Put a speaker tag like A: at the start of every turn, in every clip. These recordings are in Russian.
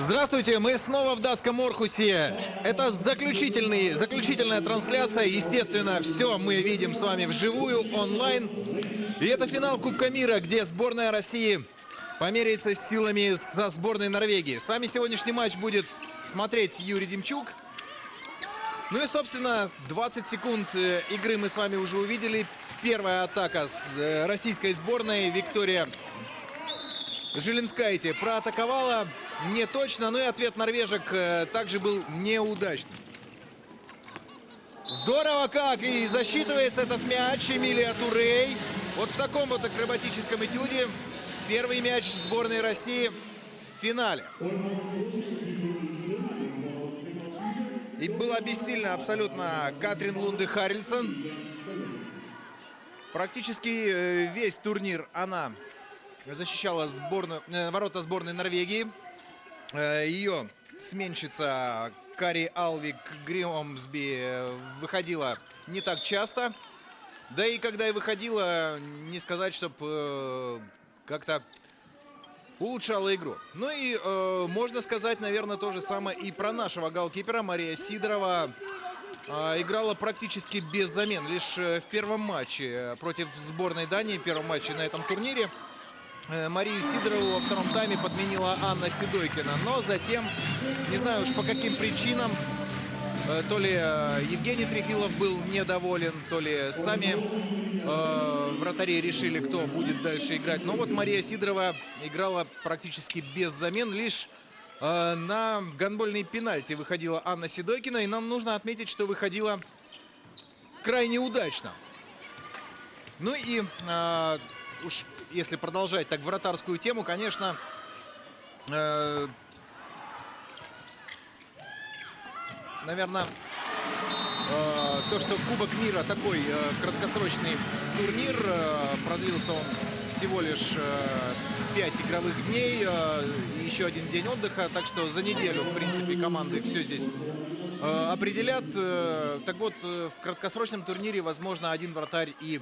A: Здравствуйте, мы снова в датском Орхусе. Это заключительная трансляция. Естественно, все мы видим с вами вживую, онлайн. И это финал Кубка мира, где сборная России померяется с силами со сборной Норвегии. С вами сегодняшний матч будет смотреть Юрий Демчук. Ну и, собственно, 20 секунд игры мы с вами уже увидели. Первая атака с российской сборной. Виктория Жилинскайте проатаковала не точно, но и ответ норвежек также был неудачным. Здорово как! И засчитывается этот мяч Эмилия Турей. Вот в таком вот акробатическом этюде первый мяч сборной России в финале. И была бессильна абсолютно Катрин Лунде Харальдсон. Практически весь турнир она защищала ворота сборной Норвегии. Ее сменщица Кари Алвик Гримсби выходила не так часто. Да и когда и выходила, не сказать, чтобы как-то улучшала игру. Ну и можно сказать, наверное, то же самое и про нашего голкипера. Мария Сидорова играла практически без замен. Лишь в первом матче против сборной Дании, в первом матче на этом турнире, Марию Сидорову во втором тайме подменила Анна Седойкина. Но затем, не знаю уж по каким причинам, то ли Евгений Трефилов был недоволен, то ли сами вратари решили, кто будет дальше играть. Но вот Мария Сидорова играла практически без замен. Лишь на гандбольные пенальти выходила Анна Седойкина. И нам нужно отметить, что выходила крайне удачно. Ну и уж если продолжать так вратарскую тему, конечно, наверное, то, что Кубок мира такой краткосрочный турнир, продлился он всего лишь 5 игровых дней и еще один день отдыха, так что за неделю, в принципе, команды все здесь определят. Так вот, в краткосрочном турнире, возможно, один вратарь и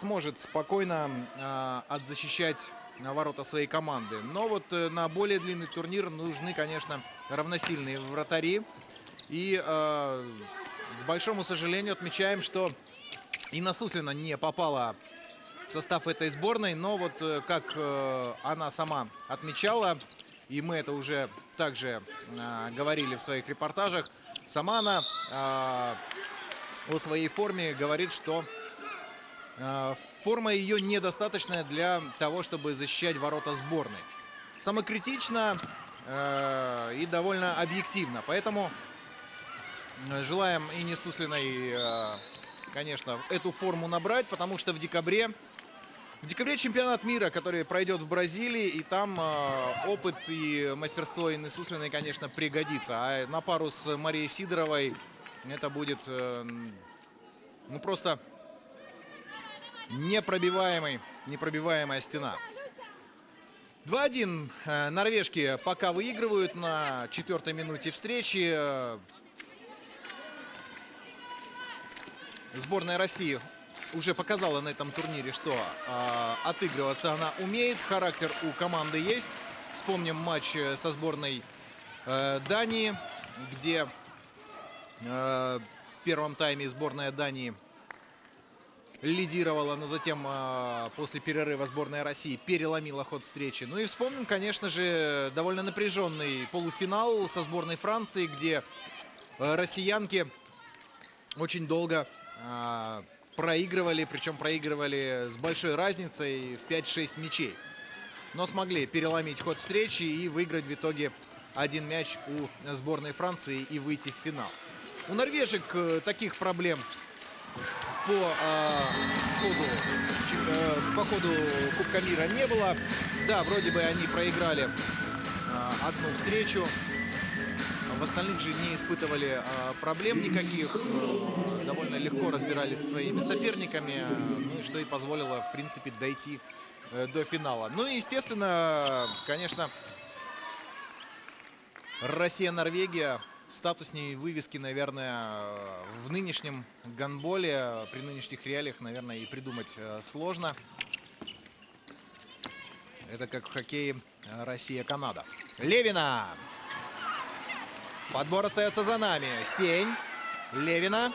A: сможет спокойно отзащищать ворота своей команды. Но вот на более длинный турнир нужны, конечно, равносильные вратари. И, к большому сожалению, отмечаем, что Инна Суслина не попала в состав этой сборной. Но вот, как она сама отмечала, и мы это уже также говорили в своих репортажах, сама она о своей форме говорит, что форма ее недостаточная для того, чтобы защищать ворота сборной. Самокритично и довольно объективно. Поэтому желаем Инне Суслиной, конечно, эту форму набрать, потому что в декабре чемпионат мира, который пройдет в Бразилии, и там опыт и мастерство Инны Суслиной, конечно, пригодится. А на пару с Марией Сидоровой это будет ну просто непробиваемая стена. 2-1 норвежки пока выигрывают на 4-й минуте встречи. Сборная России уже показала на этом турнире, что отыгрываться она умеет. Характер у команды есть. Вспомним матч со сборной Дании, где в первом тайме сборная Дании лидировала, но затем после перерыва сборная России переломила ход встречи. Ну и вспомним, конечно же, довольно напряженный полуфинал со сборной Франции, где россиянки очень долго проигрывали, причем проигрывали с большой разницей в 5-6 мячей. Но смогли переломить ход встречи и выиграть в итоге один мяч у сборной Франции и выйти в финал. У норвежек таких проблем по ходу Кубка мира не было. Да, вроде бы они проиграли одну встречу. В остальных же не испытывали проблем никаких. Довольно легко разбирались со своими соперниками. Ну и что и позволило, в принципе, дойти до финала. Ну и, естественно, конечно, Россия-Норвегия. Статусней вывески, наверное, в нынешнем гандболе, при нынешних реалиях, наверное, и придумать сложно. Это как в хоккее Россия-Канада. Левина! Подбор остается за нами. Сень. Левина.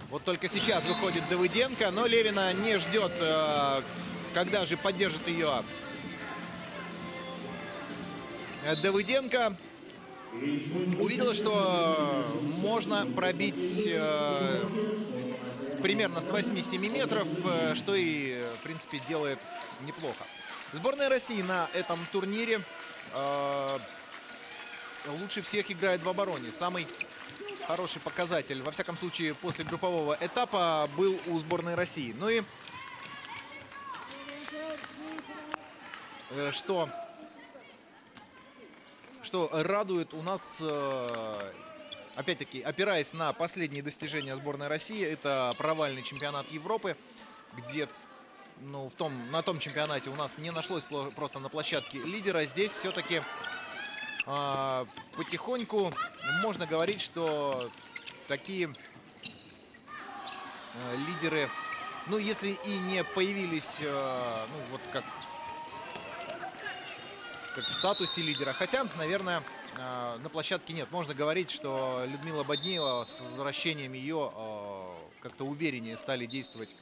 A: Вот только сейчас выходит Давыденко, но Левина не ждет, когда же поддержит ее Давыденко. Увидела, что можно пробить примерно с 8-7 метров, что и, в принципе, делает неплохо. Сборная России на этом турнире лучше всех играет в обороне. Самый хороший показатель, во всяком случае, после группового этапа был у сборной России. Ну и что радует, у нас, опять-таки, опираясь на последние достижения сборной России, это провальный чемпионат Европы, где, ну, на том чемпионате у нас не нашлось просто на площадке лидера. Здесь все-таки потихоньку можно говорить, что такие лидеры, ну, если и не появились, ну, вот как в статусе лидера, хотя, наверное, на площадке нет. Можно говорить, что Людмила Боднеева с возвращением ее как-то увереннее стали действовать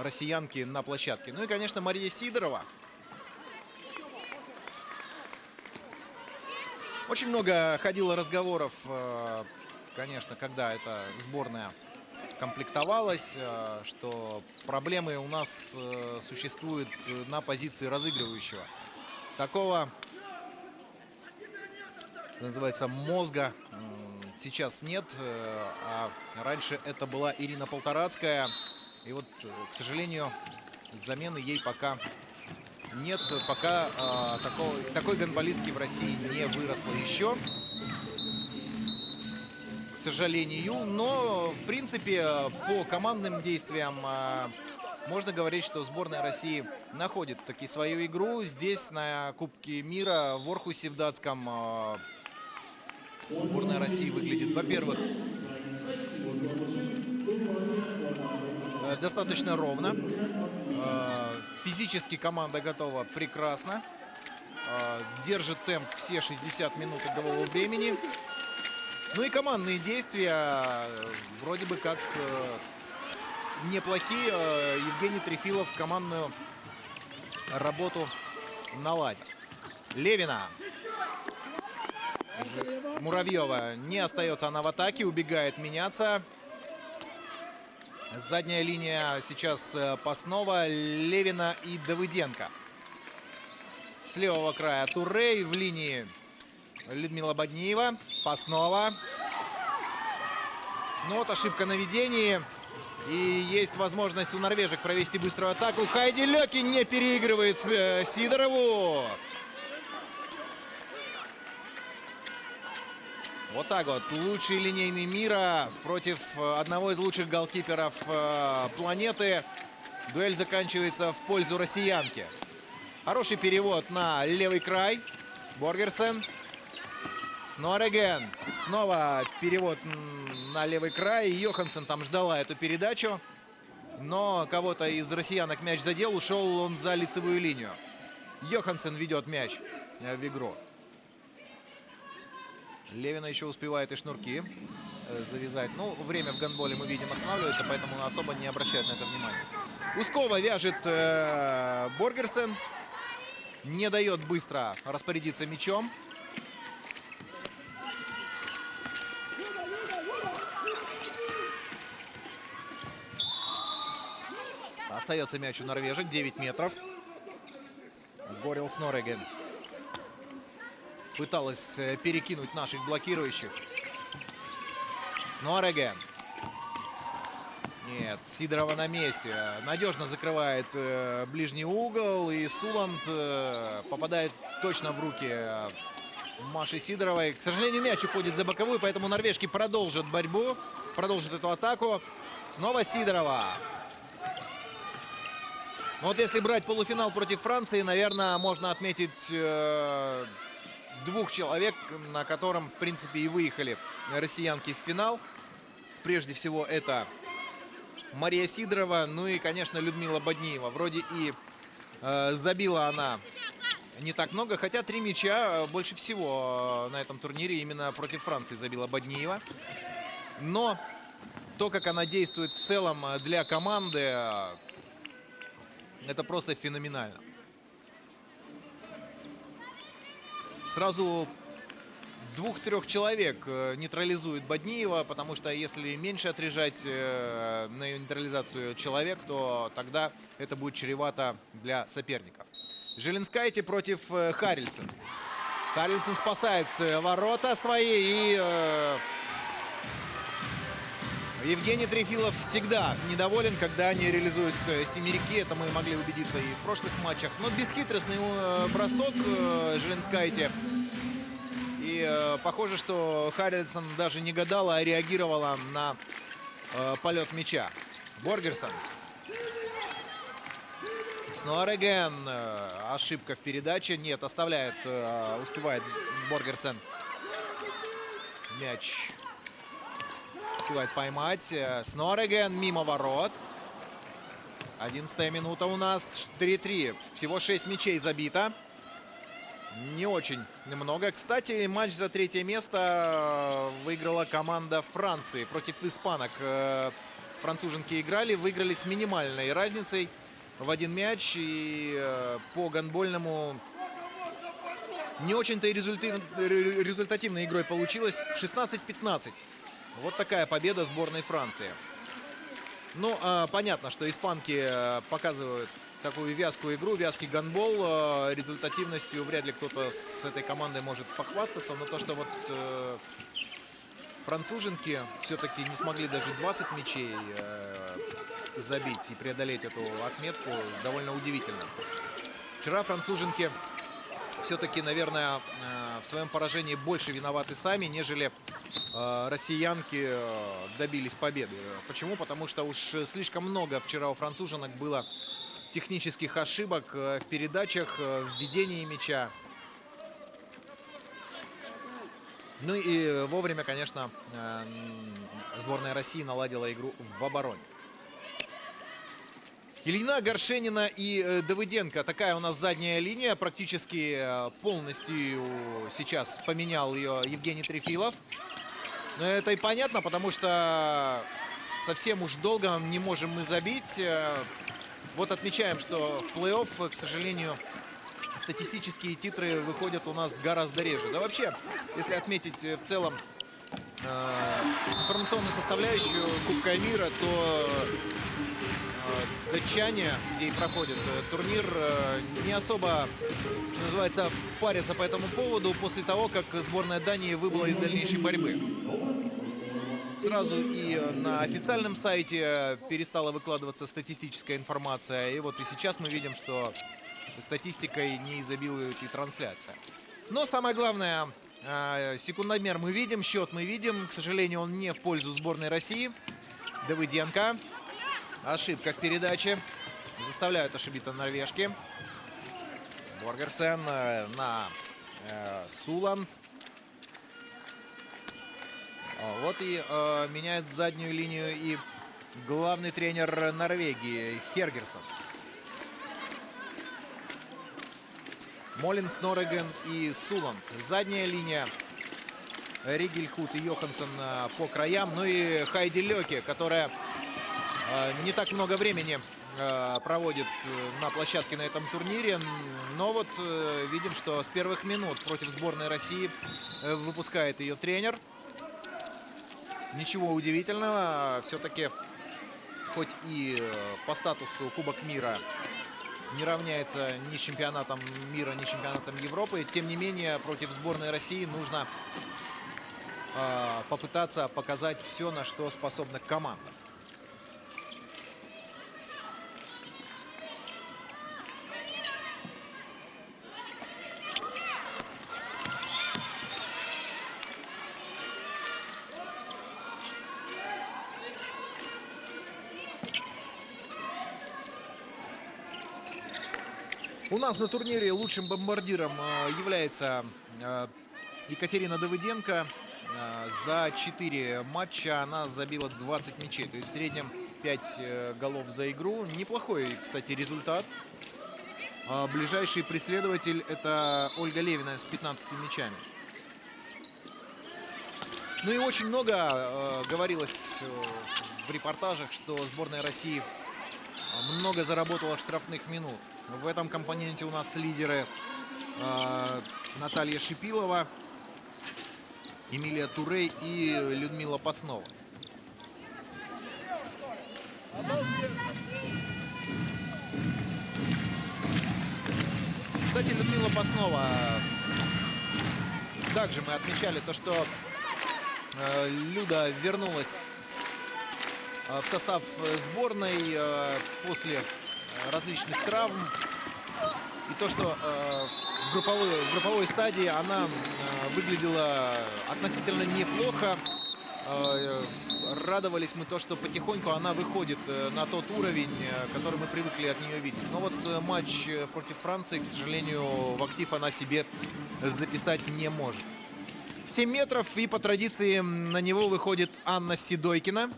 A: россиянки на площадке. Ну и, конечно, Мария Сидорова. Очень много ходило разговоров, конечно, когда эта сборная комплектовалась, что проблемы у нас существуют на позиции разыгрывающего. Такого, называется, мозга сейчас нет, а раньше это была Ирина Полторацкая. И вот, к сожалению, замены ей пока нет, пока такой гандболистки в России не выросло еще, к сожалению. Но, в принципе, по командным действиям можно говорить, что сборная России находит таки свою игру. Здесь, на Кубке мира в Орхусе в датском, сборная России выглядит, во-первых, достаточно ровно. Физически команда готова прекрасно. Держит темп все 60 минут игрового времени. Ну и командные действия вроде бы как неплохие. Евгений Трефилов командную работу наладил. Левина. Муравьева. Не остается она в атаке. Убегает меняться. Задняя линия сейчас Паснова, Левина и Давыденко. С левого края Турей, в линии Людмила Боднеева. Паснова. Ну вот ошибка на ведении. И есть возможность у норвежек провести быструю атаку. Хайди Леки не переигрывает Сидорову. Вот так вот. Лучший линейный мира против одного из лучших голкиперов планеты. Дуэль заканчивается в пользу россиянки. Хороший перевод на левый край. Боргерсен. Снореген. Снова перевод на левый край. Йоханссон там ждала эту передачу. Но кого-то из россиянок мяч задел. Ушел он за лицевую линию. Йоханссон ведет мяч в игру. Левина еще успевает и шнурки завязать. Ну, время в гандболе, мы видим, останавливается, поэтому особо не обращают на это внимания. Ускова вяжет Боргерсен. Не дает быстро распорядиться мячом. Остается мяч у норвежек. 9 метров. Горел Снореген. Пыталась перекинуть наших блокирующих. Снореген. Нет, Сидорова на месте. Надежно закрывает ближний угол. И Суланд попадает точно в руки Маши Сидоровой. К сожалению, мяч уходит за боковую, поэтому норвежки продолжат борьбу. Продолжат эту атаку. Снова Сидорова. Ну вот если брать полуфинал против Франции, наверное, можно отметить двух человек, на котором, в принципе, и выехали россиянки в финал. Прежде всего, это Мария Сидорова, ну и, конечно, Людмила Боднеева. Вроде и забила она не так много. Хотя 3 мяча больше всего на этом турнире именно против Франции забила Бодниева. Но то, как она действует в целом для команды, это просто феноменально. Сразу 2-3 человек нейтрализует Бодниева, потому что если меньше отрежать на ее нейтрализацию человек, то тогда это будет чревато для соперников. Желенскайте против Харрельсон. Харрельсон спасает ворота свои, и Евгений Трефилов всегда недоволен, когда они реализуют семерики. Это мы могли убедиться и в прошлых матчах. Но бесхитростный бросок Желенскайте. И похоже, что Харрельсон даже не гадала, а реагировала на полет мяча. Боргерсон. Снореген. Ошибка в передаче. Нет, оставляет, успевает Боргерсон. Мяч успевает поймать. Снореген мимо ворот. 11-я минута у нас. 3-3. Всего 6 мячей забито. Не очень много. Кстати, матч за 3-е место выиграла команда Франции против испанок. Француженки играли, выиграли с минимальной разницей в 1 мяч. И по гандбольному не очень-то и результативной игрой получилось. 16-15. Вот такая победа сборной Франции. Ну, понятно, что испанки показывают такую вязкую игру, вязкий гандбол. Результативностью вряд ли кто-то с этой командой может похвастаться. Но то, что вот француженки все-таки не смогли даже 20 мячей забить и преодолеть эту отметку, довольно удивительно. Вчера француженки все-таки, наверное, в своем поражении больше виноваты сами, нежели россиянки добились победы. Почему? Потому что уж слишком много вчера у француженок было технических ошибок в передачах, в ведении мяча. Ну и вовремя, конечно, сборная России наладила игру в обороне. Ильина, Горшенина и Давыденко. Такая у нас задняя линия. Практически полностью сейчас поменял ее Евгений Трефилов. Но это и понятно, потому что совсем уж долго не можем мы забить. Вот отмечаем, что в плей-офф, к сожалению, статистические титры выходят у нас гораздо реже. Да вообще, если отметить в целом информационную составляющую Кубка мира, то датчане, где и проходит турнир, не особо, что называется, парятся по этому поводу после того, как сборная Дании выбыла из дальнейшей борьбы. Сразу и на официальном сайте перестала выкладываться статистическая информация. И вот и сейчас мы видим, что статистикой не изобилует и трансляция. Но самое главное, секундомер мы видим, счет мы видим. К сожалению, он не в пользу сборной России. Давыденко. Ошибка в передаче. Заставляют ошибиться норвежки. Боргерсен на Суланд. Вот и меняет заднюю линию и главный тренер Норвегии Хергерсон. Молин, Снореген и Суланд. Задняя линия. Ригельхут и Йоханссон по краям. Ну и Хайди Леки, которая не так много времени проводит на площадке на этом турнире. Но вот видим, что с первых минут против сборной России выпускает ее тренер. Ничего удивительного. Все-таки, хоть и по статусу Кубок мира не равняется ни с чемпионатом мира, ни с чемпионатом Европы, тем не менее, против сборной России нужно попытаться показать все, на что способна команда. У нас на турнире лучшим бомбардиром является Екатерина Давыденко. За 4 матча она забила 20 мячей. То есть в среднем 5 голов за игру. Неплохой, кстати, результат. А ближайший преследователь — это Ольга Левина с 15 мячами. Ну и очень много говорилось в репортажах, что сборная России много заработала штрафных минут. В этом компоненте у нас лидеры Наталья Шипилова, Эмилия Турей и Людмила Паснова. Кстати, Людмила Паснова, также мы отмечали то, что Люда вернулась в состав сборной после различных травм. И то, что в групповой стадии она выглядела относительно неплохо. Радовались мы то, что потихоньку она выходит на тот уровень, который мы привыкли от нее видеть. Но вот матч против Франции, к сожалению, в актив она себе записать не может. 7 метров, и по традиции на него выходит Анна Седойкина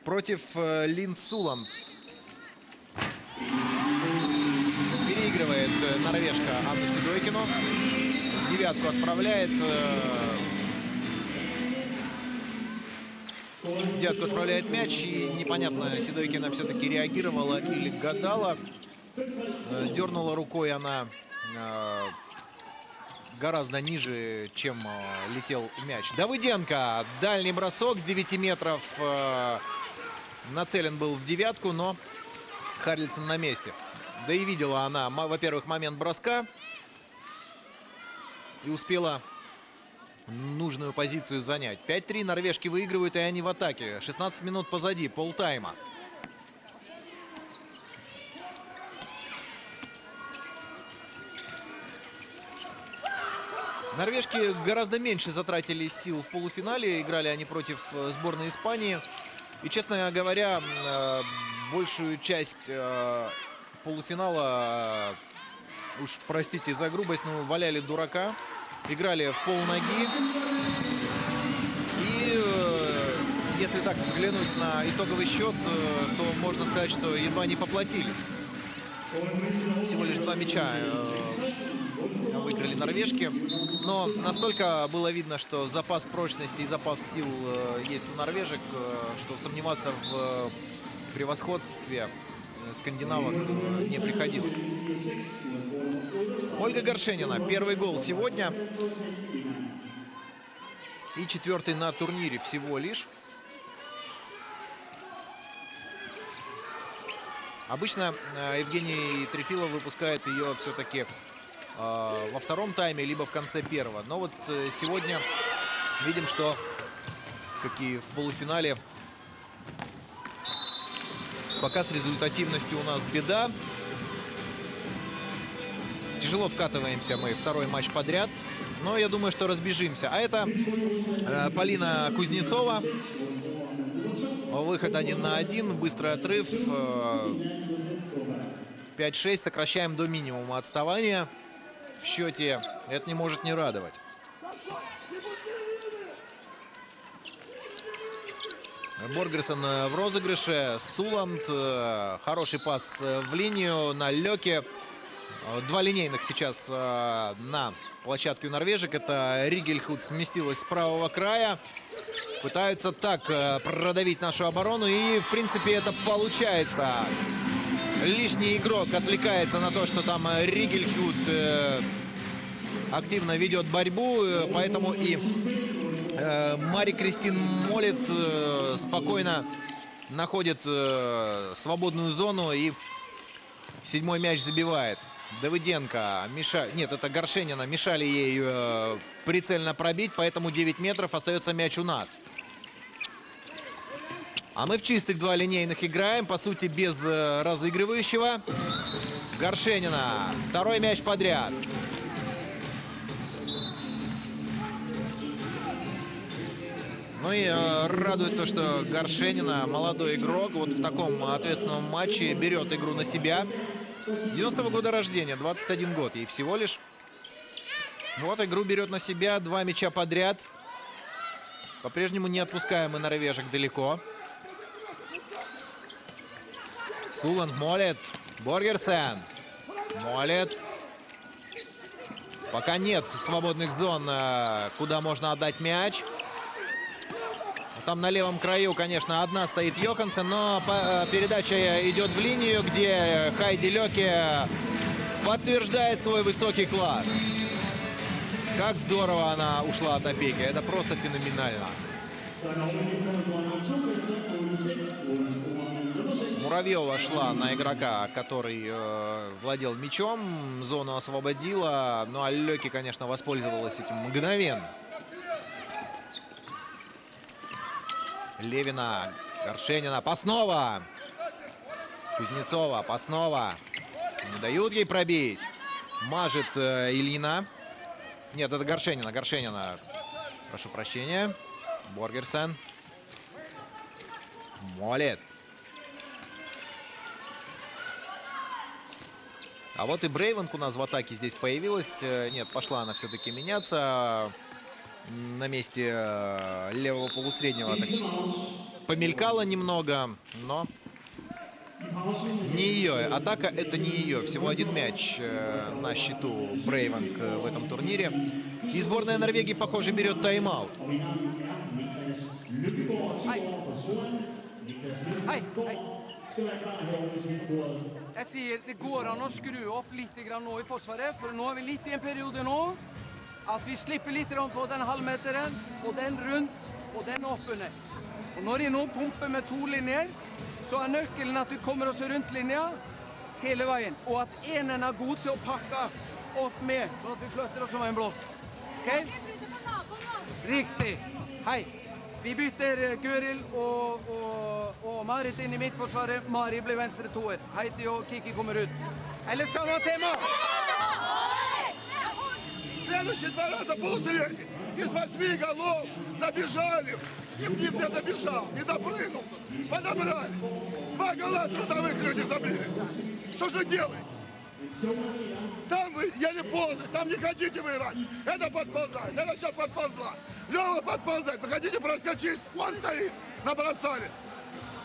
A: против Лин Суланд. Переигрывает норвежка Анну Седойкину. Девятку отправляет. Девятку отправляет мяч. И непонятно, Седойкина все-таки реагировала или гадала. Дернула рукой она гораздо ниже, чем летел мяч. Давыденко. Дальний бросок с 9 метров. Нацелен был в девятку, но Харлисон на месте. Да и видела она, во-первых, момент броска. И успела нужную позицию занять. 5-3 норвежки выигрывают, и они в атаке. 16 минут позади, полтайма. Норвежки гораздо меньше затратили сил в полуфинале. Играли они против сборной Испании. И, честно говоря, большую часть полуфинала, уж простите за грубость, но валяли дурака. Играли в полноги. И если так взглянуть на итоговый счет, то можно сказать, что едва не поплатились. Всего лишь 2 мяча выиграли норвежки. Но настолько было видно, что запас прочности и запас сил есть у норвежек, что сомневаться в превосходстве скандинавок не приходилось. Ольга Горшенина. Первый гол сегодня. И 4-й на турнире всего лишь. Обычно Евгений Трефилов выпускает ее все-таки во втором тайме, либо в конце первого. Но вот сегодня видим, что, как и в полуфинале, пока с результативностью у нас беда. Тяжело вкатываемся мы второй матч подряд. Но я думаю, что разбежимся. А это Полина Кузнецова. Выход 1 на 1. Быстрый отрыв. 5-6. Сокращаем до минимума отставания в счете. Это не может не радовать. Боргерсон в розыгрыше. Суланд. Хороший пас в линию на Леке. 2 линейных сейчас на площадке у норвежек. Это Ригельхуд сместилась с правого края. Пытаются так продавить нашу оборону. И, в принципе, это получается. Лишний игрок отвлекается на то, что там Ригельхуд активно ведет борьбу. Поэтому и Мари Кристин Молет спокойно находит свободную зону. И 7-й мяч забивает. Давыденко, нет, это Горшенина, мешали ей прицельно пробить, поэтому 9 метров, остается мяч у нас. А мы в чистых 2 линейных играем, по сути, без разыгрывающего. Горшенина, 2-й мяч подряд. Ну и радует то, что Горшенина, молодой игрок, вот в таком ответственном матче берет игру на себя. 90-го года рождения, 21 год ей всего лишь. Вот игру берет на себя, 2 мяча подряд. По-прежнему не отпускаем мы норвежек далеко. Суланд, Молет, Боргерсен. Молит. Пока нет свободных зон, куда можно отдать мяч. Там на левом краю, конечно, одна стоит Йоханссон, но передача идет в линию, где Хайди Леки подтверждает свой высокий класс. Как здорово она ушла от опеки. Это просто феноменально. Муравьева шла на игрока, который владел мячом. Зону освободила. Ну а Леки, конечно, воспользовалась этим мгновенно. Левина, Горшенина, Паснова. Кузнецова, Паснова. Не дают ей пробить. Мажет Ильина. Нет, это Горшенина. Горшенина. Прошу прощения. Боргерсен. Молит. А вот и Брейванг у нас в атаке здесь появилась. Нет, пошла она все-таки меняться. На месте левого полусреднего так помелькала немного, но не ее. Атака — это не ее. Всего один мяч на счету Брейванг в этом турнире. И сборная Норвегии, похоже, берет тайм-аут.
B: Jeg sier det går an å skru opp litt grann nå i forsvaret, for nå er vi litt i en periode nå at vi slipper litt grann på den halvmeteren, og den rundt, og den opp under. Og når de nå pumper med 2 linjer, så er nøkkelen at vi kommer oss rundt linja hele veien, og at enen er god til å pakke opp med, sånn at vi flytter oss som en blokk. Ok? Riktig. Hei. Vi bytter Gøril og Marit inn i midtforsvaret. Mari blir venstre toer. Heidi og Kiki kommer ut. Eller samme tema!
C: Следующие 2 раза полусредний. Из 8 голов добежали. И не добежал, не допрыгнул. Подобрали. 2 гола трудовых люди забили. Что же делать? Там вы еле полный, там не хотите вы играть. Это подползает, это сейчас подползла. Лева подползает, вы хотите проскочить. Он стоит, набросали.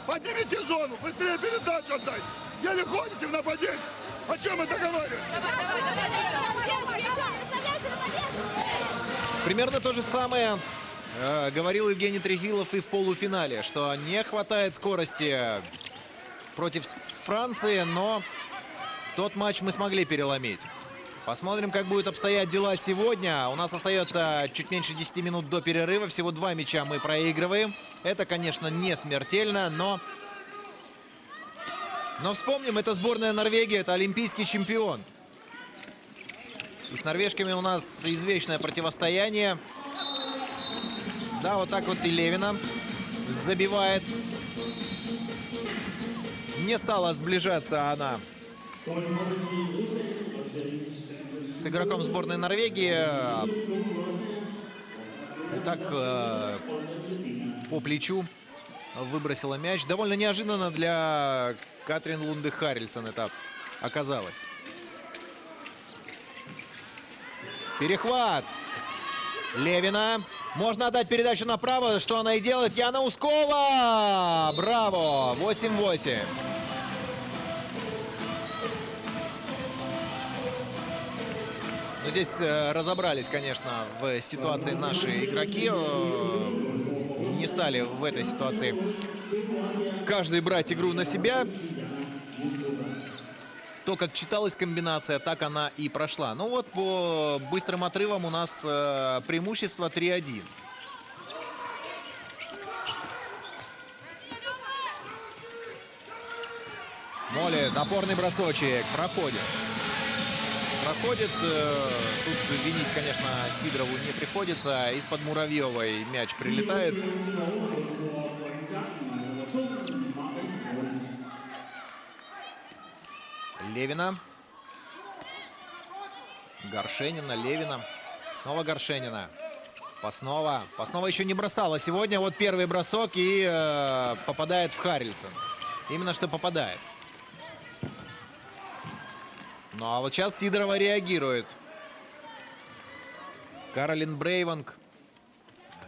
C: Поднимите зону, быстрее передачу отдайте. Еле ходите в нападении. О чем мы договариваемся?
A: Примерно то же самое говорил Евгений Трегилов и в полуфинале, что не хватает скорости против Франции, но тот матч мы смогли переломить. Посмотрим, как будут обстоять дела сегодня. У нас остается чуть меньше 10 минут до перерыва. Всего 2 мяча мы проигрываем. Это, конечно, не смертельно, но вспомним, это сборная Норвегии, это олимпийский чемпион. И с норвежками у нас извечное противостояние. Да, вот так вот и Левина забивает. Не стала сближаться она с игроком сборной Норвегии. И так по плечу выбросила мяч. Довольно неожиданно для Катрин Лунде Харрельсон это оказалось. Перехват. Левина. Можно отдать передачу направо, что она и делает. Яна Ускова. Браво. 8-8. Но здесь разобрались, конечно, в ситуации наши игроки. Не стали в этой ситуации каждый брать игру на себя. То, как читалась комбинация, так она и прошла. Ну вот по быстрым отрывам у нас преимущество 3-1. Молли, напорный бросочек. Проходит. Проходит. Тут винить, конечно, Сидорову не приходится. Из-под Муравьевой мяч прилетает. Левина. Горшенина, Левина. Снова Горшенина. Паснова. Паснова еще не бросала сегодня. Вот первый бросок и попадает в Харрельсон. Именно что попадает. Ну а вот сейчас Сидорова реагирует. Каролин Брейванг.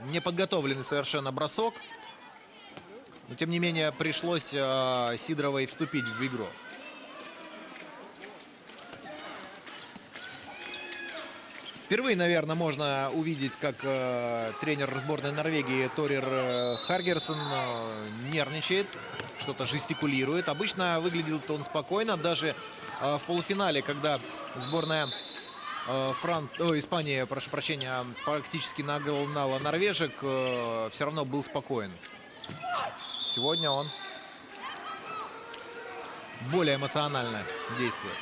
A: Неподготовленный совершенно бросок. Но тем не менее пришлось Сидоровой вступить в игру. Впервые, наверное, можно увидеть, как тренер сборной Норвегии Торер Харгерсон нервничает, что-то жестикулирует. Обычно выглядел он спокойно, даже в полуфинале, когда сборная Испании, прошу прощения, практически нагнала норвежек, все равно был спокоен. Сегодня он более эмоционально действует.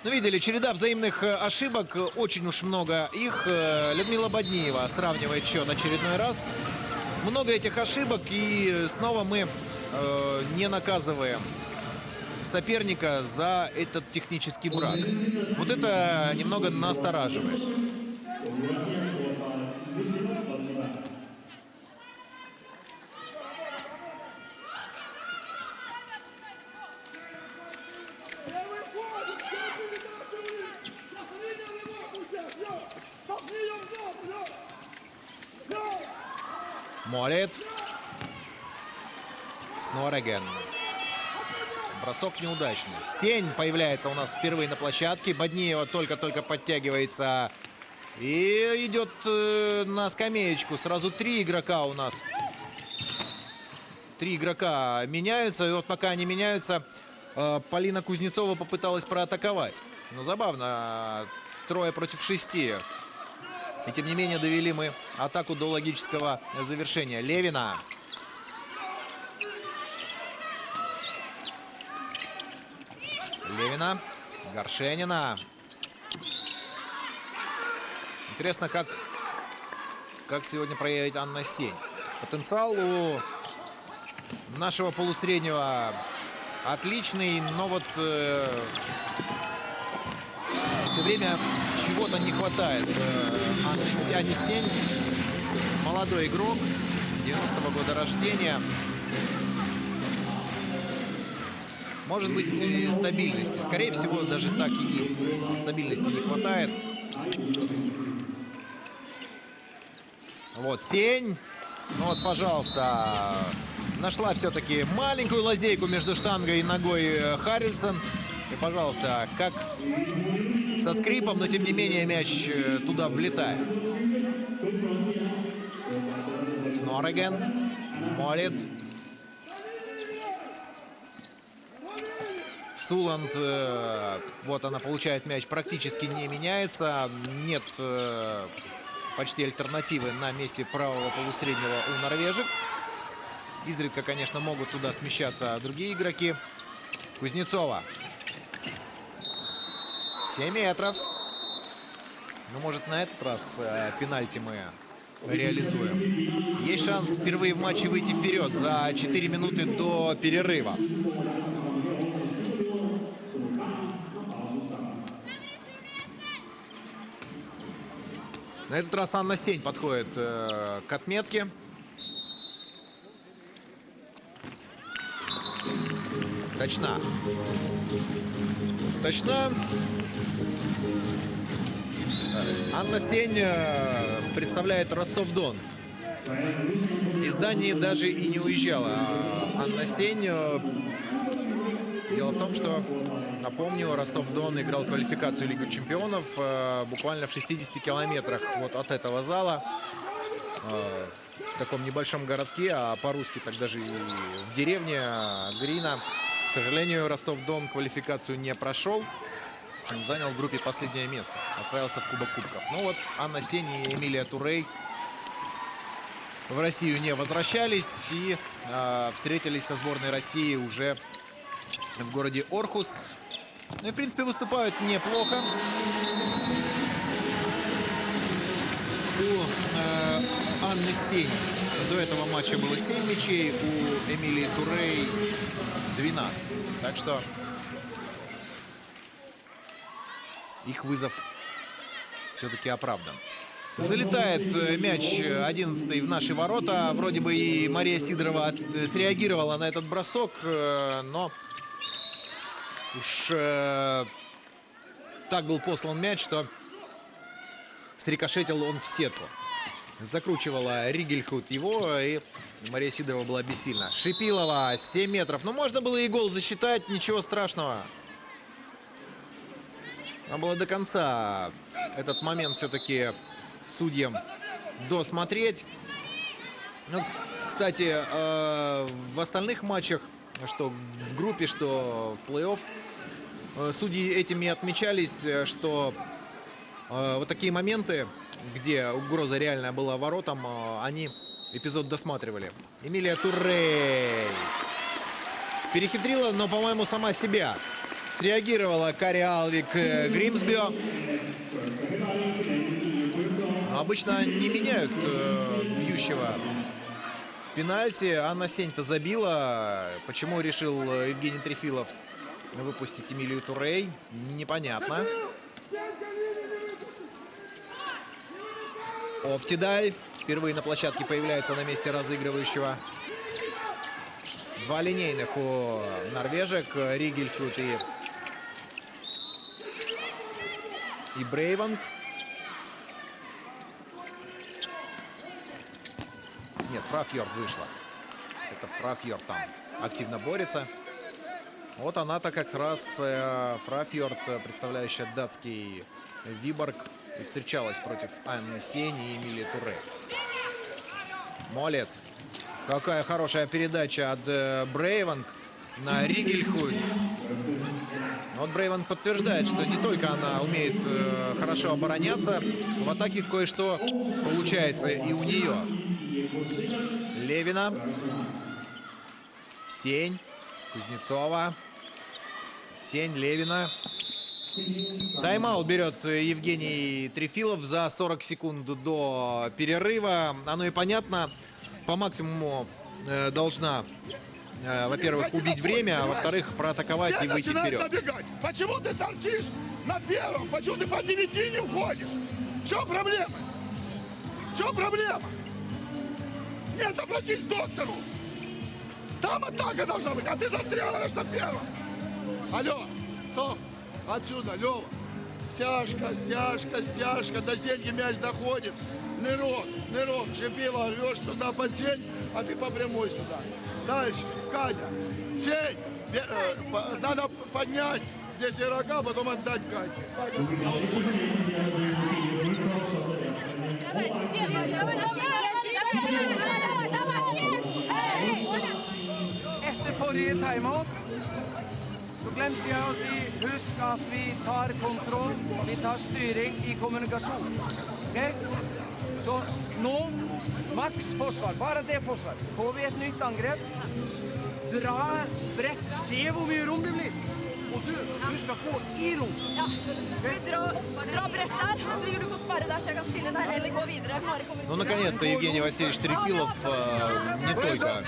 A: Ну, видели, череда взаимных ошибок, очень уж много их. Людмила Бодниева сравнивает счет очередной раз. Много этих ошибок, и снова мы не наказываем соперника за этот технический брак. Вот это немного настораживает. Молит. Снореген. Бросок неудачный. Стень появляется у нас впервые на площадке. Бодниева только-только подтягивается. И идет на скамеечку. Сразу 3 игрока у нас. 3 игрока меняются. И вот пока они меняются, Полина Кузнецова попыталась проатаковать. Но забавно. 3 против 6. И тем не менее довели мы атаку до логического завершения. Левина. Левина. Горшенина. Интересно, как сегодня проявит Анна Сень. Потенциал у нашего полусреднего отличный, но вот все время чего-то не хватает. Анне Сень, молодой игрок, 90-го года рождения. Может быть, и стабильности. Скорее всего, даже так и есть. Стабильности не хватает. Вот Сень. Ну вот, пожалуйста. Нашла все-таки маленькую лазейку между штангой и ногой Харрельсон. И, пожалуйста, как со скрипом, но тем не менее мяч туда влетает. Снореген. Молит. Суланд, вот она получает мяч, практически не меняется. Нет почти альтернативы на месте правого полусреднего у норвежек. Изредка, конечно, могут туда смещаться другие игроки. Кузнецова. 7 метров. Ну, может, на этот раз пенальти мы реализуем. Есть шанс впервые в матче выйти вперед за 4 минуты до перерыва. На этот раз Анна Сень подходит к отметке. Точна. Точна. Анна Сень представляет Ростов-Дон. Из Дании даже и не уезжала Анна Сень. Дело в том, что, напомню, Ростов-Дон играл квалификацию Лиги чемпионов буквально в 60 километрах вот от этого зала. В таком небольшом городке, а по-русски так даже и в деревне Грина. К сожалению, Ростов-Дон квалификацию не прошел. Он занял в группе последнее место. Отправился в Кубок Кубков. Ну вот, Анна Сень и Эмилия Турей в Россию не возвращались. И встретились со сборной России уже в городе Орхус. Ну и, в принципе, выступают неплохо. У Анны Сень до этого матча было 7 мячей, у Эмилии Турей 12. Так что их вызов все-таки оправдан. Залетает мяч 11-й в наши ворота. Вроде бы и Мария Сидорова среагировала на этот бросок, но уж так был послан мяч, что срикошетил он в сетку. Закручивала Ригельхут его, и Мария Сидорова была бессильна. Шипилова, 7 метров. Ну, можно было и гол засчитать, ничего страшного. Надо было до конца этот момент все-таки судьям досмотреть. Ну, кстати, в остальных матчах, что в группе, что в плей-офф, судьи этими отмечались, что вот такие моменты, где угроза реальная была воротам, они эпизод досматривали. Эмилия Туррей перехитрила, но, по-моему, сама себя. Среагировала Кари Алвик Гримсбё. Но обычно не меняют бьющего пенальти. Анна Сень-то забила. Почему решил Евгений Трефилов выпустить Эмилию Туррей, непонятно. Офтидаль впервые на площадке появляется на месте разыгрывающего. Два линейных у норвежек. Ригельфрут и Брейванг. Нет, Фрафьорд вышла. Это Фрафьорд там активно борется. Вот она-то как раз, Фрафьорд, представляющая датский Виборг, и встречалась против Анны Сень и Эмилии Туррей. Молет. Какая хорошая передача от Брейванг на Ригельхуйн. Вот Брейванг подтверждает, что не только она умеет хорошо обороняться, в атаке кое-что получается и у нее. Левина. Сень. Кузнецова. Сень, Левина. Тайм-аут берет Евгений Трефилов за 40 секунд до перерыва. Оно и понятно. По максимуму должна, во-первых, убить время, а во-вторых, проатаковать и выйти вперед.
C: Почему ты торчишь на первом? Почему ты по 9 не уходишь? В чем проблема? В чем проблема? Нет, обратись к доктору. Там атака должна быть, а ты застряла на первом. Алло, стоп. Отсюда, Лева. Стяжка, стяжка, стяжка. До сетки мяч доходит. Нырок, Шипилова рвешь туда под сеть, а ты по прямой сюда. Дальше, Катя. Сеть. Надо поднять здесь игрока, потом отдать Кате.
B: Efter forrige timeout så glemte jeg å si, husk at vi tar kontroll, vi tar styring i kommunikasjon. Okay? Så nå, maks forsvar, bare det forsvar. Får vi et nytt angrep, dra bredt, se hvor mye rom det blir. Og du skal få i rom.
D: Ja, vi dra bredt der, og så ligger du på sperre der, så jeg kan spille der, eller gå videre.
A: Ну, наконец-то Евгений Васильевич Трефилов не только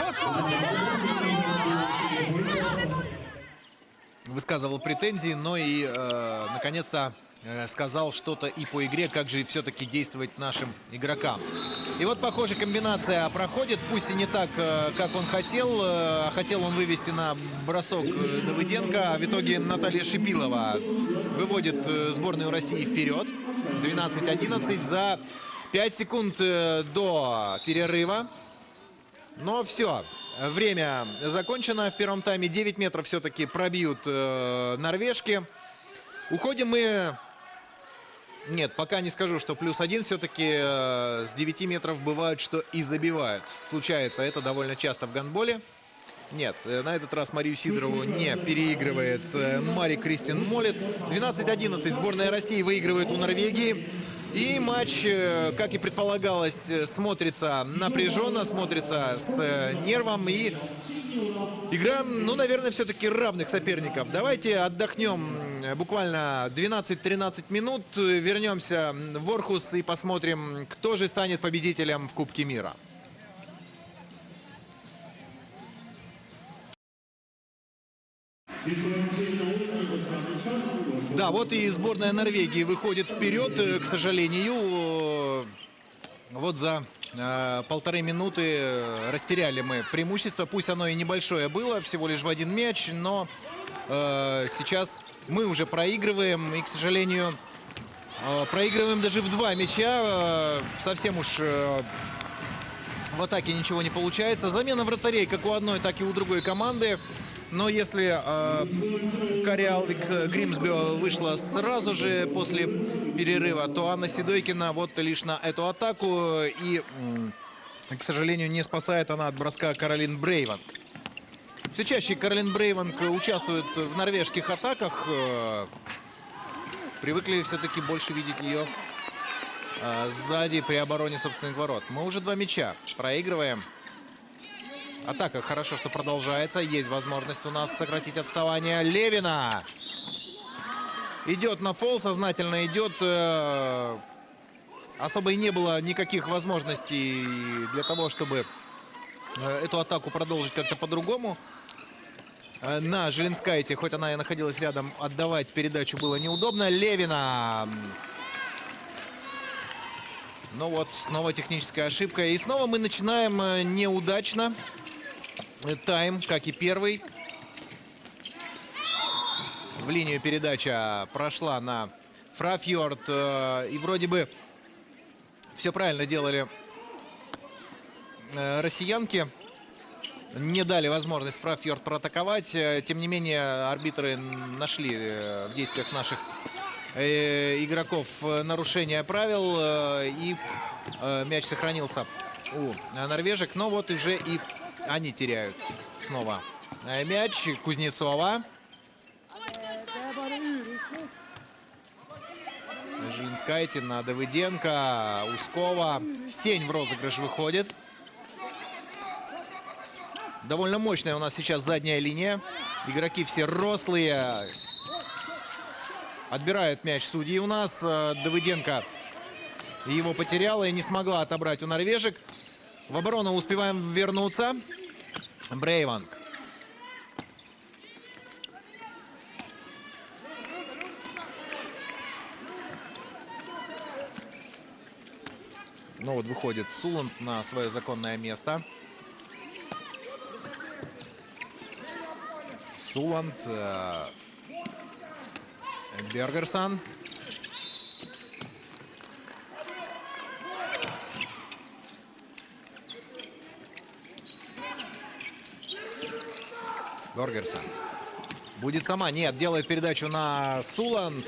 A: высказывал претензии, но и, наконец-то, сказал что-то и по игре, как же все-таки действовать нашим игрокам. И вот, похоже, комбинация проходит, пусть и не так, как он хотел. Хотел он вывести на бросок Давыденко, а в итоге Наталья Шипилова выводит сборную России вперед. 12-11 за 5 секунд до перерыва. Но все, время закончено в первом тайме. 9 метров все-таки пробьют норвежки. Уходим мы... Нет, пока не скажу, что +1. Все-таки с 9 метров бывает, что и забивают. Случается это довольно часто в гандболе. Нет, на этот раз Марию Сидорову не переигрывает Мари Кристин Молет. 12-11 сборная России выигрывает у Норвегии. И матч, как и предполагалось, смотрится напряженно, смотрится с нервом. И игра, ну, наверное, все-таки равных соперников. Давайте отдохнем буквально 12-13 минут. Вернемся в Орхус и посмотрим, кто же станет победителем в Кубке мира. Да, вот и сборная Норвегии выходит вперед, к сожалению. Вот за 1,5 минуты растеряли мы преимущество. Пусть оно и небольшое было, всего лишь в 1 мяч, но сейчас мы уже проигрываем. И, к сожалению, проигрываем даже в 2 мяча. Совсем уж в атаке ничего не получается. Замена вратарей как у одной, так и у другой команды. Но если Кари Алвик Гримсбё вышла сразу же после перерыва, то Анна Седойкина вот лишь на эту атаку. И, к сожалению, не спасает она от броска Каролин Брейванг. Все чаще Каролин Брейванг участвует в норвежских атаках. Привыкли все-таки больше видеть ее сзади при обороне собственных ворот. Мы уже 2 мяча проигрываем. Атака хорошо, что продолжается. Есть возможность у нас сократить отставание. Левина идет на фол, сознательно идет. Особо и не было никаких возможностей для того, чтобы эту атаку продолжить как-то по-другому. На Желенскайте, хоть она и находилась рядом, отдавать передачу было неудобно. Левина. Ну вот, снова техническая ошибка. И снова мы начинаем неудачно. Тайм, как и первый. В линию передача прошла на Фрафьорд. И вроде бы все правильно делали россиянки. Не дали возможность Фрафьорд проатаковать. Тем не менее, арбитры нашли в действиях наших игроков нарушение правил. И мяч сохранился у норвежек. Но вот уже и они теряют снова мяч. Кузнецова. Желенскайте на Давыденко. Ускова. Сень в розыгрыш выходит. Довольно мощная у нас сейчас задняя линия. Игроки все рослые. Отбирают мяч судьи у нас. Давыденко его потеряла и не смогла отобрать у норвежек. В оборону успеваем вернуться. Брейванг. Ну вот выходит Суланд на свое законное место. Суланд. Бергерсон. Бергерсон. Будет сама. Нет, делает передачу на Суланд.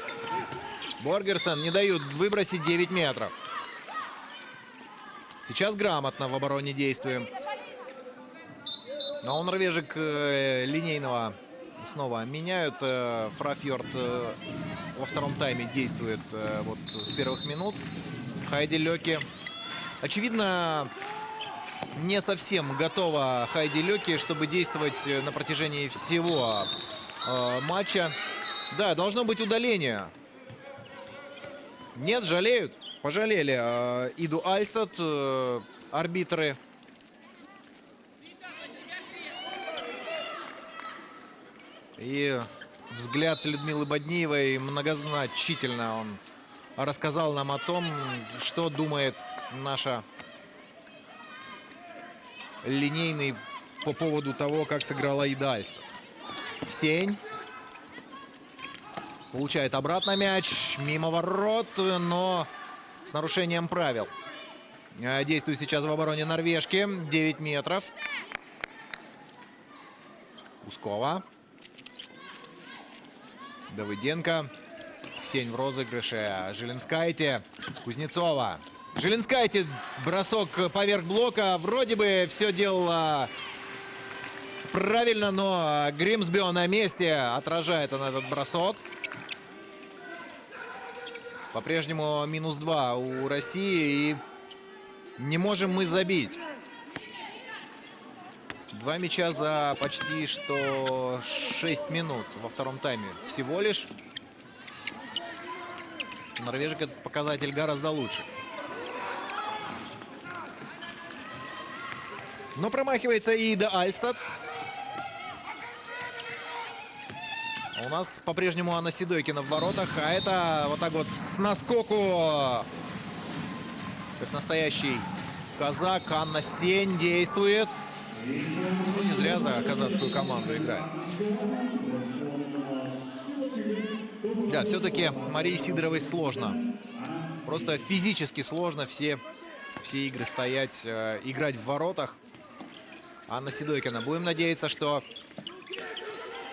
A: Бергерсон не дают выбросить 9 метров. Сейчас грамотно в обороне действуем. Но у норвежек линейного снова меняют. Фрафьорд во втором тайме действует вот с первых минут. Хайди Леки. Очевидно, не совсем готова Хайди Леки, чтобы действовать на протяжении всего матча. Да, должно быть удаление. Нет, жалеют. Пожалели Иду Альстад, арбитры. И взгляд Людмилы Бодниевой многозначительно он рассказал нам о том, что думает наша линейный по поводу того, как сыграла Ида Альстад. Сень. Получает обратно мяч. Мимо ворот, но с нарушением правил. Действует сейчас в обороне норвежки. 9 метров. Ускова. Давыденко. Сень в розыгрыше. Желенскайте. Кузнецова. Желенскайте. Бросок поверх блока. Вроде бы все делала правильно, но Гримсбё на месте. Отражает он этот бросок. По-прежнему -2 у России. И не можем мы забить. 2 мяча за почти что 6 минут во втором тайме. Всего лишь. У норвежек этот показатель гораздо лучше. Но промахивается и Ида Альстад. У нас по-прежнему Анна Седойкина в воротах. А это вот так вот с наскоку, как настоящий казак, Анна Сень действует. Ну, не зря за казацкую команду играет. Да, все-таки Марии Сидоровой сложно. Просто физически сложно все игры стоять, играть в воротах. Анна Седойкина. Будем надеяться, что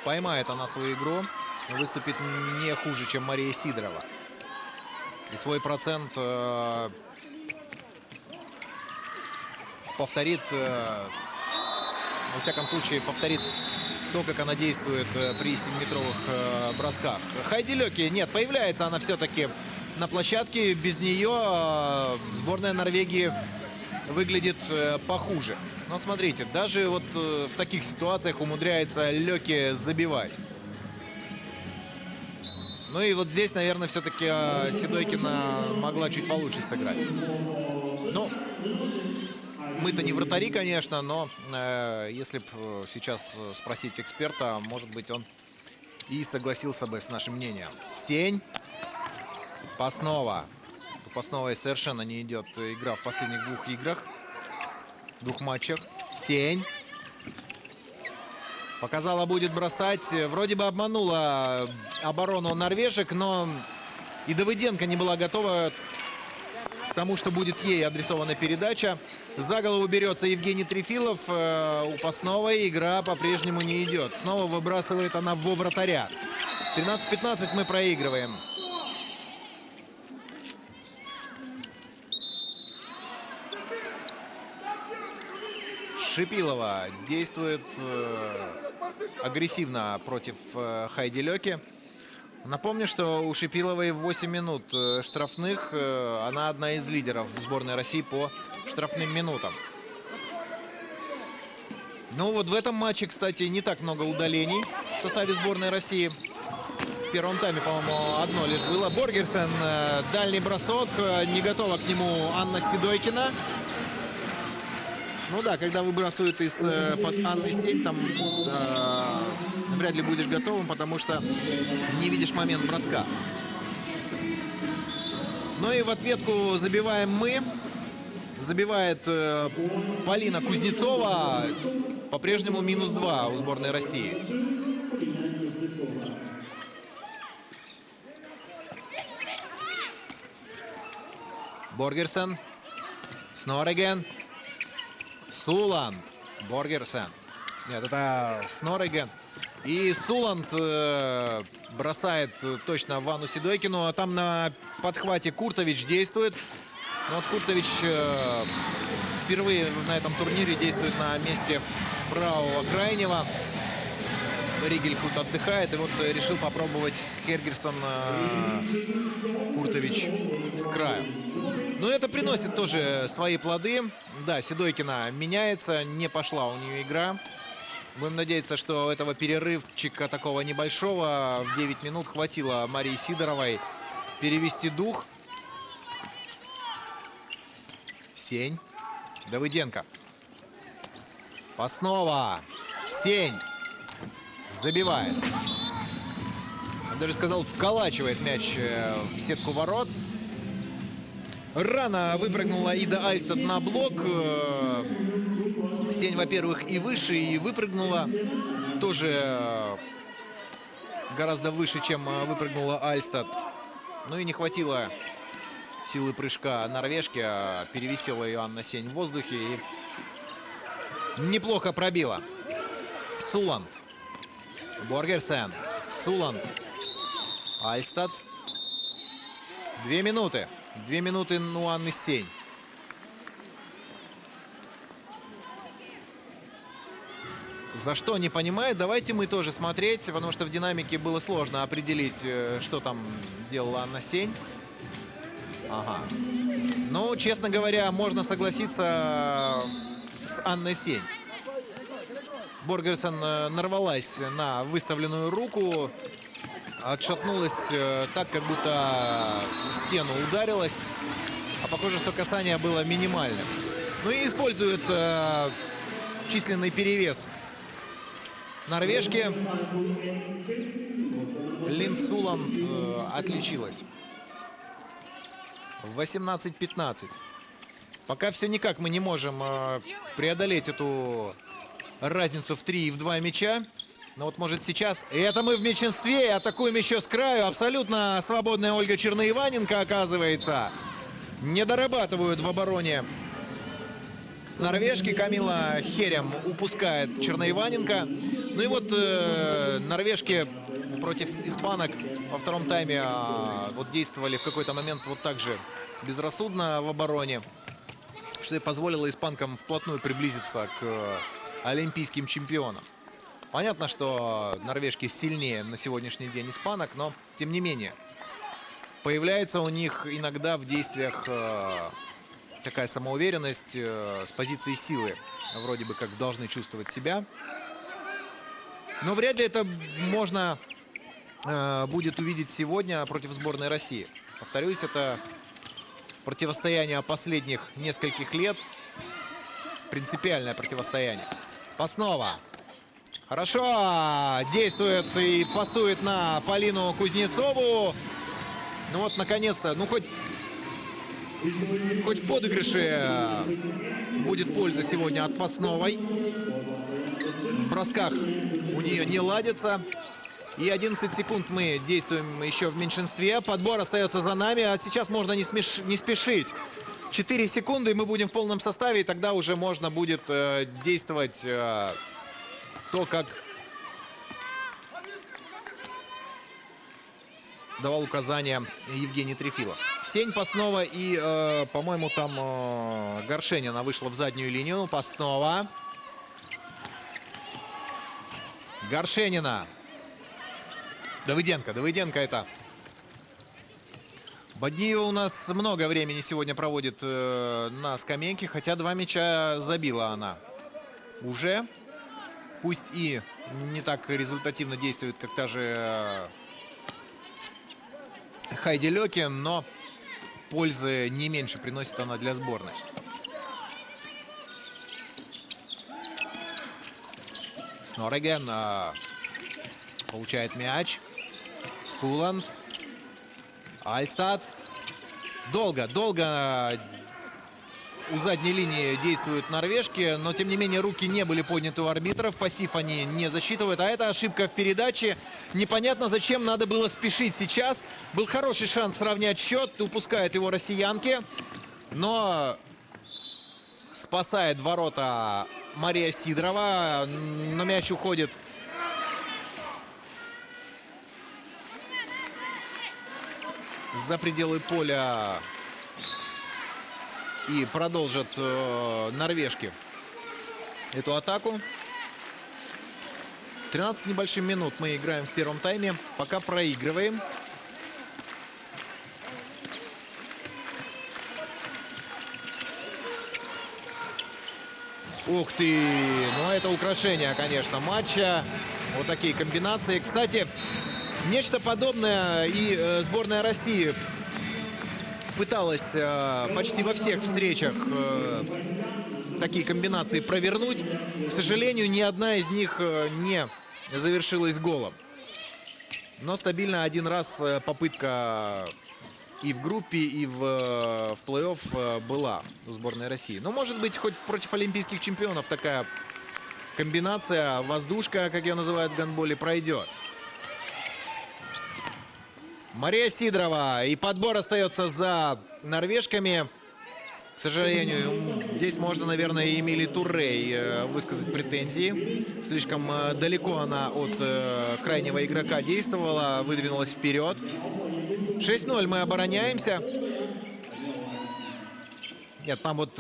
A: поймает она свою игру, выступит не хуже, чем Мария Сидорова. И свой процент повторит, во всяком случае, повторит то, как она действует при 7-метровых бросках. Хайди Леки, нет, появляется она все-таки на площадке. Без нее сборная Норвегии выглядит похуже. Но смотрите, даже вот в таких ситуациях умудряется Леки забивать. Ну и вот здесь, наверное, все-таки Сидойкина могла чуть получше сыграть. Ну, мы-то не вратари, конечно, но если бы сейчас спросить эксперта, может быть, он и согласился бы с нашим мнением. Сень. Паснова. У Пасновой совершенно не идет игра в последних двух матчах. Сень. Показала, будет бросать. Вроде бы обманула оборону норвежек, но и Давыденко не была готова к тому, что будет ей адресована передача. За голову берется Евгений Трефилов. У Пасновой игра по-прежнему не идет. Снова выбрасывает она во вратаря. 13-15 мы проигрываем. Шипилова действует агрессивно против Хайди Леки. Напомню, что у Шипиловой 8 минут штрафных. Она одна из лидеров сборной России по штрафным минутам. Ну вот в этом матче, кстати, не так много удалений в составе сборной России. В первом тайме, по-моему, одно лишь было. Боргерсен, дальний бросок. Не готова к нему Анна Сидойкина. Ну да, когда выбрасывают из-под Анны Сень, там вряд ли будешь готовым, потому что не видишь момент броска. Ну и в ответку забиваем мы. Забивает Полина Кузнецова. По-прежнему -2 у сборной России. Боргерсен. Снорреген. Суланд. Боргерсен. Нет, это Снорреген. И Суланд бросает точно в Анну Сидойкину. А там на подхвате Куртович действует. Но вот Куртович впервые на этом турнире действует на месте правого крайнего. Ригельхут отдыхает. И вот решил попробовать Хергерсон Куртович с краю. Но это приносит тоже свои плоды. Да, Сидойкина меняется. Не пошла у нее игра. Будем надеяться, что этого перерывчика такого небольшого в 9 минут хватило Марии Сидоровой перевести дух. Сень. Давыденко. Паснова. Сень. Забивает. Я даже сказал, вколачивает мяч в сетку ворот. Рано выпрыгнула Ида Альстад на блок. Сень, во-первых, и выше, и выпрыгнула. Тоже гораздо выше, чем выпрыгнула Альстад. Ну и не хватило силы прыжка норвежки. Перевесила ее Анна Сень в воздухе и неплохо пробила. Суланд. Боргерсен. Суланд. Альстад. 2 минуты. 2 минуты у Анны Сень. За что не понимает, давайте мы тоже смотреть, потому что в динамике было сложно определить, что там делала Анна Сень. Ага. Ну, честно говоря, можно согласиться с Анной Сень. Боргерсен нарвалась на выставленную руку, отшатнулась так, как будто в стену ударилась. А похоже, что касание было минимальным. Ну и использует численный перевес норвежки. Лин Суланд отличилась. 18-15. Пока все никак мы не можем преодолеть эту разницу в 3 и в 2 мяча. Но вот может сейчас... Это мы в меньшинстве. Атакуем еще с краю. Абсолютно свободная Ольга Черноиваненко оказывается. Не дорабатывают в обороне норвежки. Камила Херем упускает Черноиваненко. Ну и вот норвежки против испанок во втором тайме вот действовали в какой-то момент вот так же безрассудно в обороне, что и позволило испанкам вплотную приблизиться к олимпийским чемпионам. Понятно, что норвежки сильнее на сегодняшний день испанок, но тем не менее появляется у них иногда в действиях такая самоуверенность с позиции силы. Вроде бы как должны чувствовать себя. Но вряд ли это можно будет увидеть сегодня против сборной России. Повторюсь, это противостояние последних нескольких лет. Принципиальное противостояние. Паснова. Хорошо действует и пасует на Полину Кузнецову. Ну вот, наконец-то, ну хоть в подыгрыше будет польза сегодня от Пасновой. В бросках у нее не ладится. И 11 секунд мы действуем еще в меньшинстве. Подбор остается за нами. А сейчас можно не спешить. 4 секунды, и мы будем в полном составе. И тогда уже можно будет действовать то, как давал указания Евгений Трефилов. Сень, Паснова и, по-моему, там Горшенина вышла в заднюю линию. Паснова. Горшенина. Давыденко это. Бадниева у нас много времени сегодня проводит на скамейке, хотя 2 мяча забила она уже. Пусть и не так результативно действует, как та же Хайди Лекин, но пользы не меньше приносит она для сборной. Снореген получает мяч. Суланд. Альстад. Долго у задней линии действуют норвежки, но тем не менее руки не были подняты у арбитров. Пассив они не засчитывают, а это ошибка в передаче. Непонятно, зачем надо было спешить сейчас. Был хороший шанс сравнять счет, упускают его россиянки, но спасает ворота Мария Сидорова, но мяч уходит за пределы поля. И продолжат норвежки эту атаку. 13 небольшим минут мы играем в первом тайме. Пока проигрываем. Ух ты! Ну это украшение, конечно, матча. Вот такие комбинации. Кстати, нечто подобное и сборная России пыталась почти во всех встречах такие комбинации провернуть. К сожалению, ни одна из них не завершилась голом. Но стабильно один раз попытка и в группе, и в плей-офф была у сборной России. Но, может быть, хоть против олимпийских чемпионов такая комбинация, воздушка, как ее называют в гандболе, пройдет. Мария Сидорова. И подбор остается за норвежками. К сожалению, здесь можно, наверное, и Эмилии Туррей высказать претензии. Слишком далеко она от крайнего игрока действовала. Выдвинулась вперед. 6-0 мы обороняемся. Нет, там вот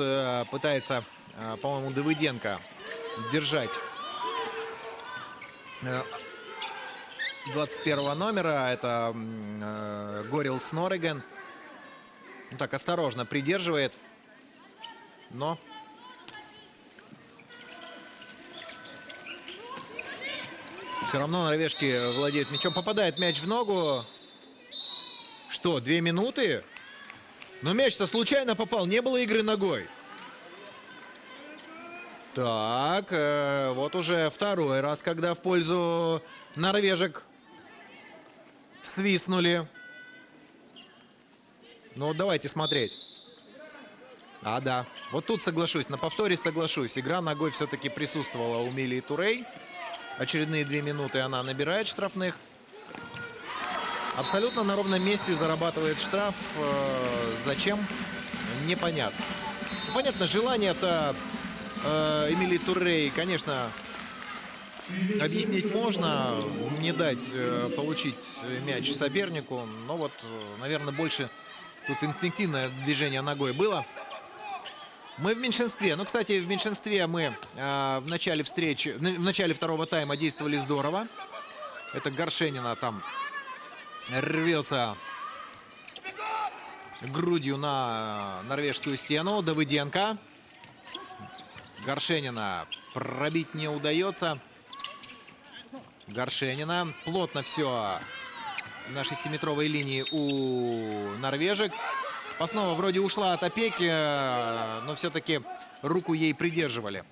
A: пытается, по-моему, Давыденко держать 21 номера. Это Горил Снореген. Ну, так, осторожно придерживает. Но все равно норвежки владеют мячом. Попадает мяч в ногу. Что, 2 минуты? Но мяч-то случайно попал. Не было игры ногой. Так, вот уже второй раз, когда в пользу норвежек свистнули. Ну, давайте смотреть. А, да. Вот тут соглашусь. На повторе соглашусь. Игра ногой все-таки присутствовала у Эмилии Туррей. Очередные 2 минуты она набирает штрафных. Абсолютно на ровном месте зарабатывает штраф. Зачем? Непонятно. Понятно, желание-то Эмилии Туррей, конечно, объяснить можно, не дать получить мяч сопернику. Но вот, наверное, больше тут инстинктивное движение ногой было. Мы в меньшинстве. Ну, кстати, в меньшинстве мы в начале встречи, в начале второго тайма действовали здорово. Это Горшенина там рвется грудью на норвежскую стену. Давыденко. Горшенина пробить не удается. Горшенина. Плотно все на 6-метровой линии у норвежек. Паснова вроде ушла от опеки, но все-таки руку ей придерживали.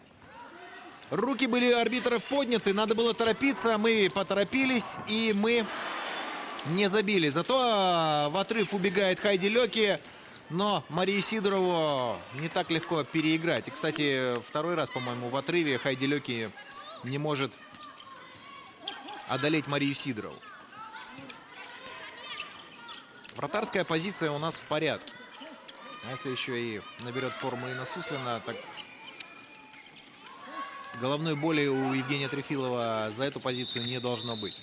A: Руки были арбитров подняты, надо было торопиться. Мы поторопились и мы не забили. Зато в отрыв убегает Хайди Леки, но Марии Сидорову не так легко переиграть. И, кстати, второй раз, по-моему, в отрыве Хайди Леки не может одолеть Марию Сидорову. Вратарская позиция у нас в порядке. А если еще и наберет форму Инна Суслина, так головной боли у Евгения Трефилова за эту позицию не должно быть.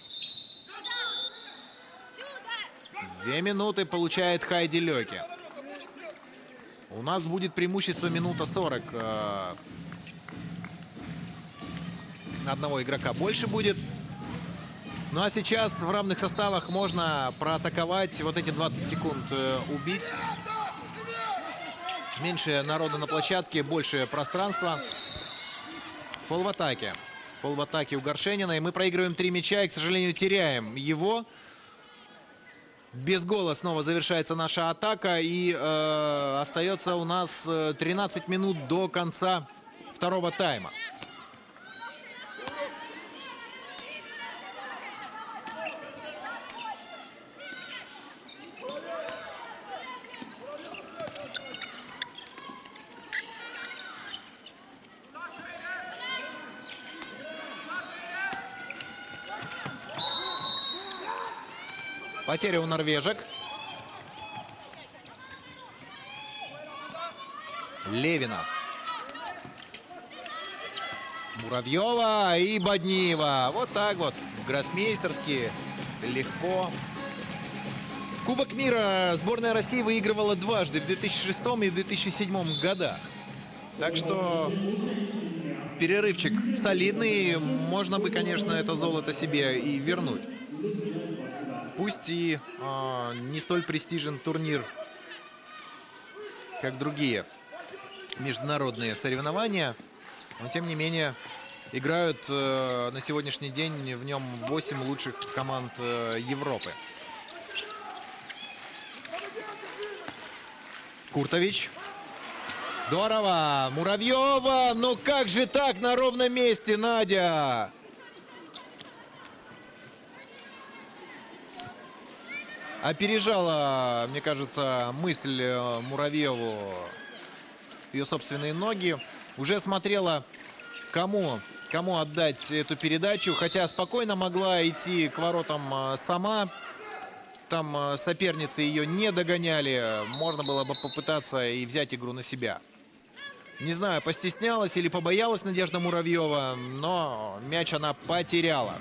A: 2 минуты получает Хайди Леки. У нас будет преимущество минута 40. На одного игрока больше будет. Ну а сейчас в равных составах можно проатаковать, вот эти 20 секунд убить. Меньше народа на площадке, больше пространства. Фол в атаке. Фол в атаке у Горшенина. И мы проигрываем 3 мяча и, к сожалению, теряем его. Без гола снова завершается наша атака. И остается у нас 13 минут до конца второго тайма. Потеря у норвежек. Левина. Муравьева и Бодниева. Вот так вот. Гроссмейстерски. Легко. Кубок мира сборная России выигрывала дважды. В 2006 и в 2007 годах. Так что перерывчик солидный. Можно бы, конечно, это золото себе и вернуть. Пусть и не столь престижен турнир, как другие международные соревнования, но тем не менее играют на сегодняшний день в нем 8 лучших команд Европы. Куртович. Здорово. Муравьева. Ну как же так на ровном месте, Надя? Опережала, мне кажется, мысль Муравьеву ее собственные ноги. Уже смотрела, кому отдать эту передачу. Хотя спокойно могла идти к воротам сама. Там соперницы ее не догоняли. Можно было бы попытаться и взять игру на себя. Не знаю, постеснялась или побоялась Надежда Муравьева, но мяч она потеряла.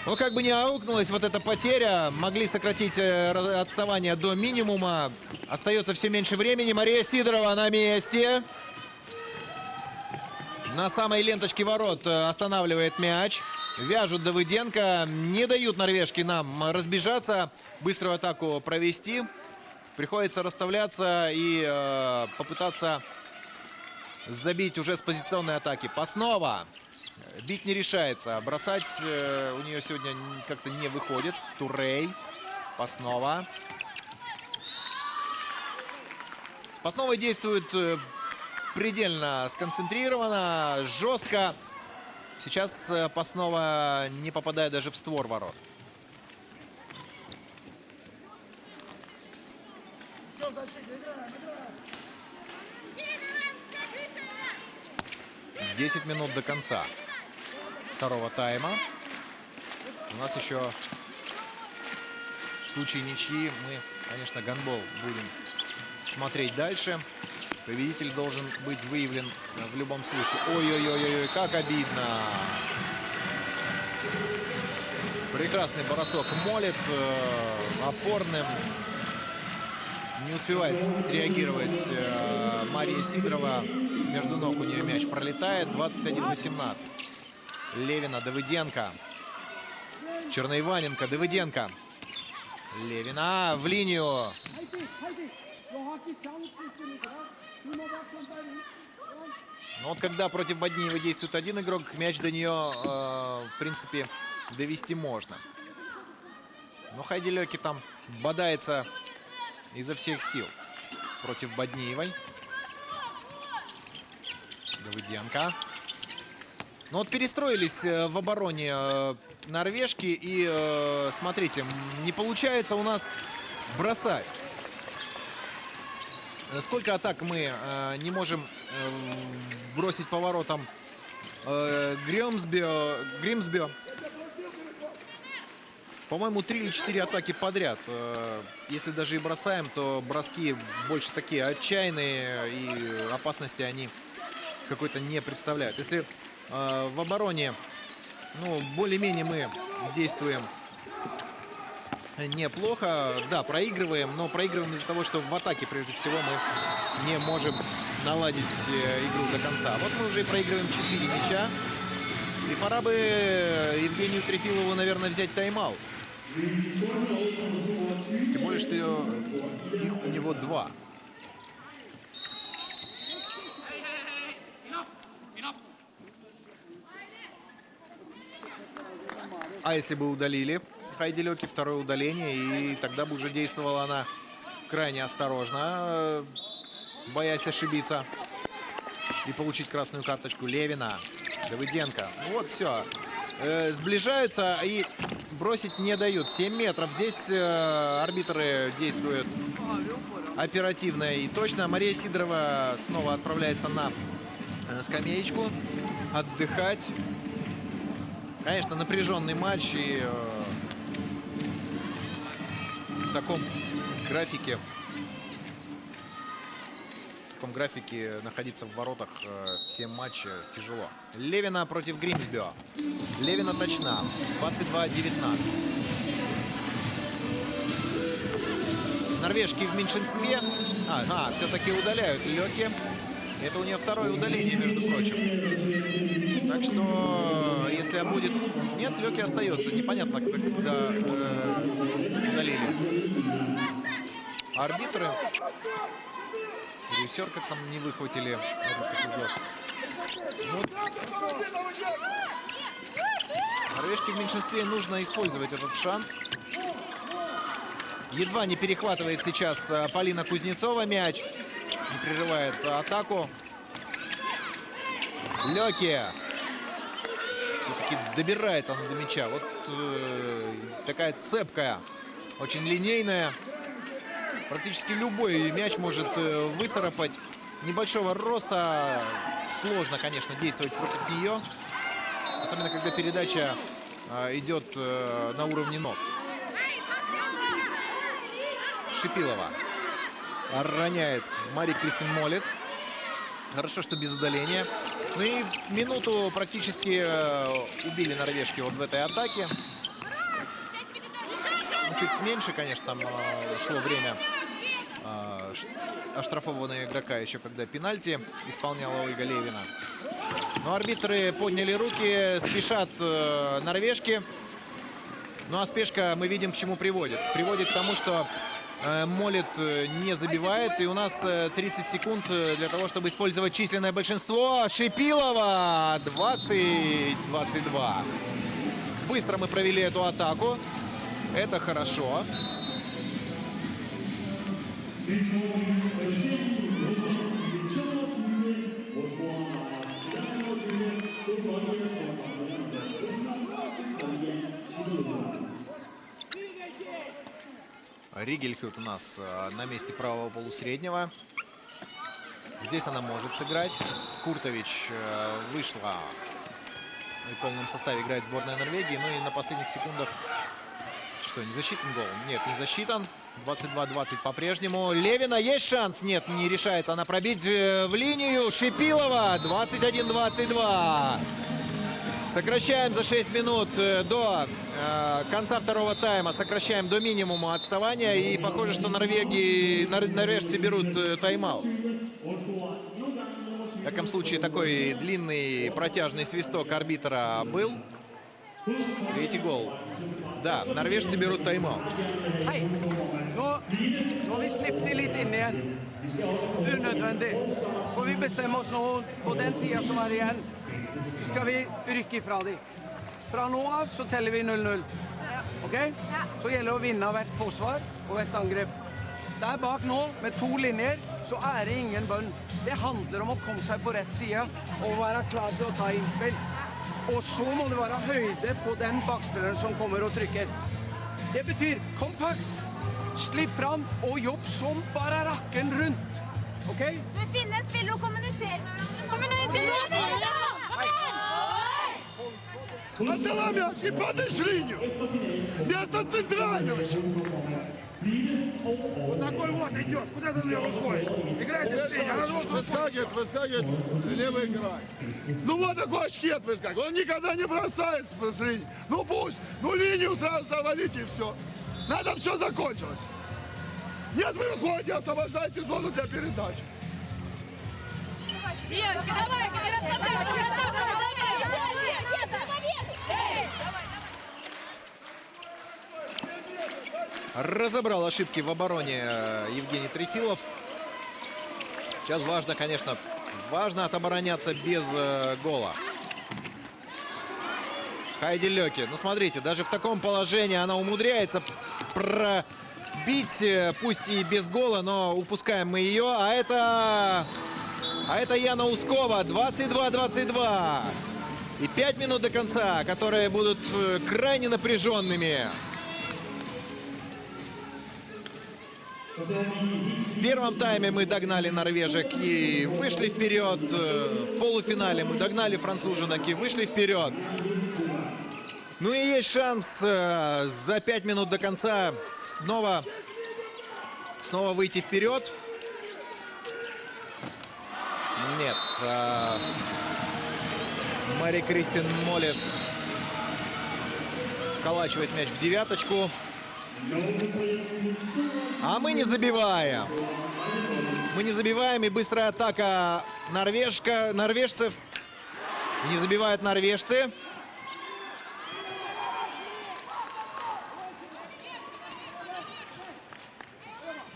A: Но как бы не аукнулась вот эта потеря, могли сократить отставание до минимума. Остается все меньше времени. Мария Сидорова на месте. На самой ленточке ворот останавливает мяч. Вяжут Давыденко. Не дают норвежки нам разбежаться. Быструю атаку провести. Приходится расставляться и попытаться забить уже с позиционной атаки. Паснова. Бить не решается. Бросать у нее сегодня как-то не выходит. Турей. Паснова. Паснова действует предельно сконцентрированно, жестко. Сейчас Паснова не попадает даже в створ ворот. Десять минут до конца второго тайма. У нас еще в случае ничьи мы, конечно, гандбол будем смотреть дальше. Победитель должен быть выявлен в любом случае. Ой-ой-ой, как обидно. Прекрасный бросок Молит, опорным. Не успевает среагировать Мария Сидорова. Между ног у нее мяч пролетает. 21-18. Левина, Давыденко. Черноиваненко, Давыденко. Левина в линию. Но вот когда против Бодниевой действует один игрок, мяч до нее, в принципе, довести можно. Но Хайди Леки там бодается изо всех сил против Бодниевой. Давыденко. Ну вот перестроились в обороне норвежки. И смотрите, не получается у нас бросать. Сколько атак мы не можем бросить по воротам Гримсбё. По-моему, 3 или 4 атаки подряд. Если даже и бросаем, то броски больше такие отчаянные. И опасности они какой-то не представляют. Если в обороне, ну, более-менее мы действуем неплохо. Да, проигрываем, но проигрываем из-за того, что в атаке, прежде всего, мы не можем наладить игру до конца. Вот мы уже проигрываем 4 мяча. И пора бы Евгению Трефилову, наверное, взять тайм-аут. Тем более, что их у него 2. А если бы удалили Хайди Леки, второе удаление, и тогда бы уже действовала она крайне осторожно, боясь ошибиться и получить красную карточку. Левина, Давыденко. Ну вот все. Сближаются и бросить не дают. 7 метров. Здесь арбитры действуют оперативно и точно. Мария Сидорова снова отправляется на скамеечку отдыхать. Конечно, напряженный матч, и в таком графике находиться в воротах 7 матчей тяжело. Левина против Гримсбё. Левина точна. 22-19. Норвежки в меньшинстве. Ага, все-таки удаляют Леки. Это у нее второе удаление, между прочим. Так что, если будет... Нет, Леки остается. Непонятно, когда удалили арбитры. Режиссер как там не выхватили этот эпизод. Вот. Норвежке в меньшинстве нужно использовать этот шанс. Едва не перехватывает сейчас Полина Кузнецова мяч. Не прерывает атаку. Леки все-таки добирается до мяча. Вот такая цепкая, очень линейная. Практически любой мяч может выцарапать. Небольшого роста. Сложно, конечно, действовать против нее. Особенно, когда передача идет на уровне ног. Шипилова роняет Мари Кристин Молит. Хорошо, что без удаления. Ну и минуту практически убили норвежки вот в этой атаке. Чуть меньше, конечно, там шло время оштрафованного игрока еще, когда пенальти исполняла Ольга Левина. Но арбитры подняли руки, спешат норвежки. Ну а спешка, мы видим, к чему приводит. Приводит к тому, что Молит не забивает. И у нас 30 секунд для того, чтобы использовать численное большинство. Шипилова 20-22. Быстро мы провели эту атаку. Это хорошо. Ригельхют у нас на месте правого полусреднего. Здесь она может сыграть. Куртович вышла. В полном составе играет сборная Норвегии. Ну и на последних секундах... Что, не засчитан гол? Нет, не засчитан. 22-20 по-прежнему. Левина, есть шанс? Нет, не решается она пробить в линию. Шипилова 21-22. Сокращаем за 6 минут до конца второго тайма. Сокращаем до минимума отставания. И похоже, что норвежцы берут тайм-аут. В таком случае такой длинный протяжный свисток арбитра был. Третий гол. Да, норвежцы берут тайм-аут.
B: Hei, nå har vi slippet de litt inn igjen. Unødvendig. Får vi bestemme oss nå på den tida som er igjen, så skal vi rykke ifra de. Fra nå av så teller vi 0-0. Ok? Så gjelder det å vinne hvert forsvar og hvert angrep. Der bak nå, med 2 linjer, så er det ingen bønn. Det handler om å komme seg på rett side og være klar til å ta innspill. Og så må det være høyde på den bakspilleren som kommer og trykker. Det betyr kompakt, slipp fram og jobb som bare rakken rundt. Ok?
D: Men finne en spiller og kommunisere med hverandre. Kommunisere!
C: Отдала мяч и падаешь в линию. Место центрального. Вот такой вот идет. Куда ты левый ходит? Играйте в линию. Она вот выскакивает, левый играет. Ну вот такой шкет выскакивает. Он никогда не бросается с линии. Ну пусть. Ну линию сразу завалите и все. На этом все закончилось. Нет, вы уходите, освобождаете зону для передач.
D: Девочки, давайте,
A: Разобрал ошибки в обороне Евгений Трефилов. Сейчас важно, конечно, отобороняться без гола. Хайди Леки. Ну, смотрите, даже в таком положении она умудряется пробить, пусть и без гола, но упускаем мы ее. А это Яна Ускова. 22-22. И 5 минут до конца, которые будут крайне напряженными. В первом тайме мы догнали норвежек и вышли вперед. В полуфинале мы догнали француженок и вышли вперед. Ну и есть шанс за 5 минут до конца снова выйти вперед. Нет. Мари Кристин Молет вколачивает мяч в девяточку. А мы не забиваем. Мы не забиваем, и быстрая атака норвежцев. Не забивают норвежцы.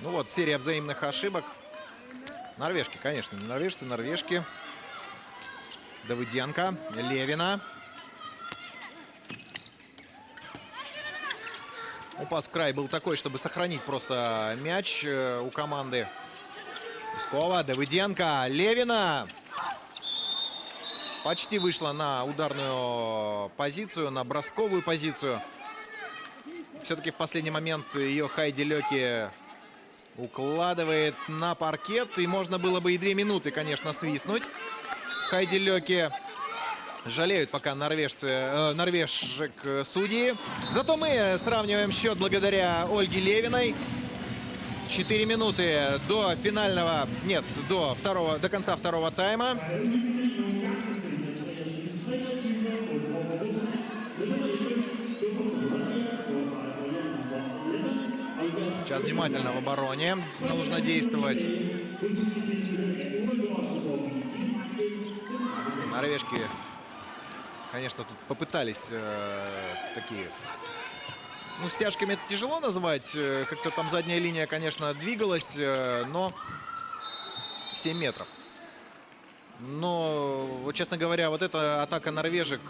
A: Ну вот, серия взаимных ошибок. Норвежки, конечно, не норвежцы, норвежки. Давыденко, Левина. Пас в край был такой, чтобы сохранить просто мяч у команды. Ускова, Давыденко, Левина. Почти вышла на ударную позицию, на бросковую позицию. Все-таки в последний момент ее Хайди Леки укладывает на паркет. И можно было бы и 2 минуты, конечно, свистнуть. Хайди Леки жалеют пока норвежек судьи. Зато мы сравниваем счет благодаря Ольге Левиной. 4 минуты до финального, нет, до конца второго тайма. Сейчас внимательно в обороне нужно действовать. Норвежки, конечно, тут попытались такие... Ну, стяжками это тяжело назвать. Как-то там задняя линия, конечно, двигалась, но 7 метров. Но, вот, честно говоря, вот эта атака норвежек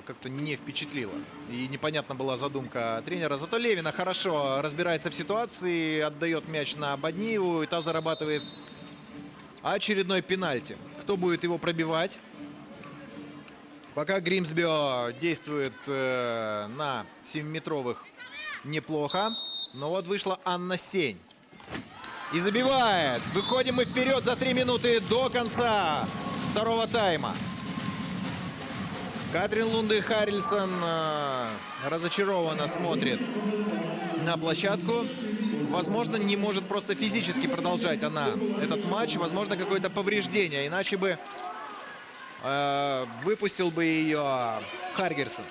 A: как-то не впечатлила. И непонятна была задумка тренера. Зато Левина хорошо разбирается в ситуации, отдает мяч на Бодниеву, и та зарабатывает очередной пенальти. Кто будет его пробивать? Пока Гримсбё действует на 7-метровых неплохо. Но вот вышла Анна Сень. И забивает. Выходим мы вперед за 3 минуты до конца второго тайма. Катрин Лунде Харрельсон разочарованно смотрит на площадку. Возможно, не может просто физически продолжать она этот матч. Возможно, какое-то повреждение. Иначе бы выпустил бы ее Харгерсон.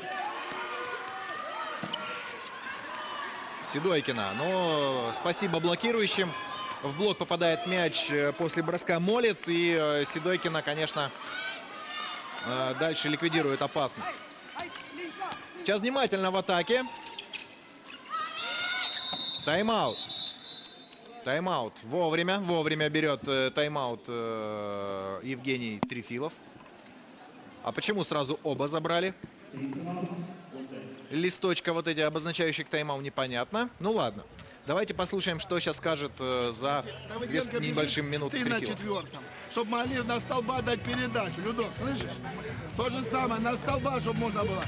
A: Седойкина. Но спасибо блокирующим. В блок попадает мяч после броска молит. И Седойкина, конечно, дальше ликвидирует опасность. Сейчас внимательно в атаке. Тайм-аут. Тайм-аут. Вовремя берет тайм-аут Евгений Трефилов. А почему сразу оба забрали? Листочка вот эти, обозначающие к тайм-ауту, непонятно. Ну ладно. Давайте послушаем, что сейчас скажет за небольшим минут
C: Ты на
A: Трефилов.
C: четвертом. Чтобы могли на столба дать передачу. Людок, слышишь? То же самое, на столба, чтобы можно было.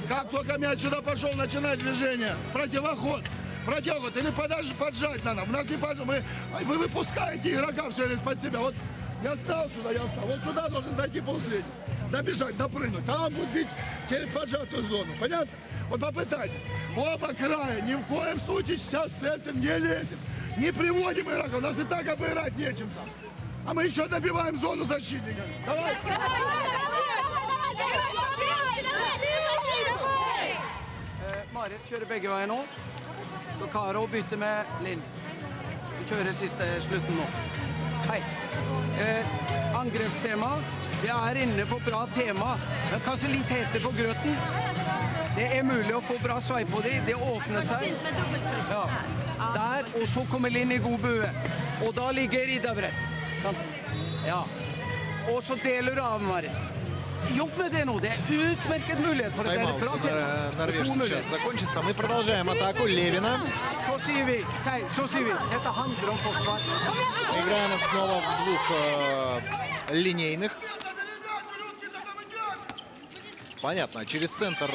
C: Как только мяч сюда пошел, начинать движение. Противоход. Противоход. Или поджать надо. У нас не поджать. Вы выпускаете игрока все время под себя. Вот я встал сюда, я встал. Вот сюда должен дойти полсреднего. Добежать, допрыгнуть. Там он будет бить через поджатую зону. Понятно? Вот попытайтесь. Оба края. Ни в коем случае сейчас с этим не лезем. Не приводим игроков. У нас и так обыграть нечем там. А мы еще добиваем зону защитника. Давай.
B: Marit kjører begge veier nå. Så Karo bytter med Linn. Vi kjører siste slutten nå. Hei. Angrepstema. Det er inne på bra tema. Men kanskje litt heter på grøten. Det er mulig å få bra sveip på de. Det åpner seg. Ja. Der, og så kommer Linn i god bue. Og da ligger Riddarbrett. Ja. Og så deler du av, Marit. Jobb med det nå. Det er utmerket mulighet for det.
A: Тайм-аут норвежцев сейчас закончится. Мы продолжаем атаку Левина.
B: Så sier vi. Dette handler om forsvar.
A: Играем снова в двух линейных. Понятно, через центр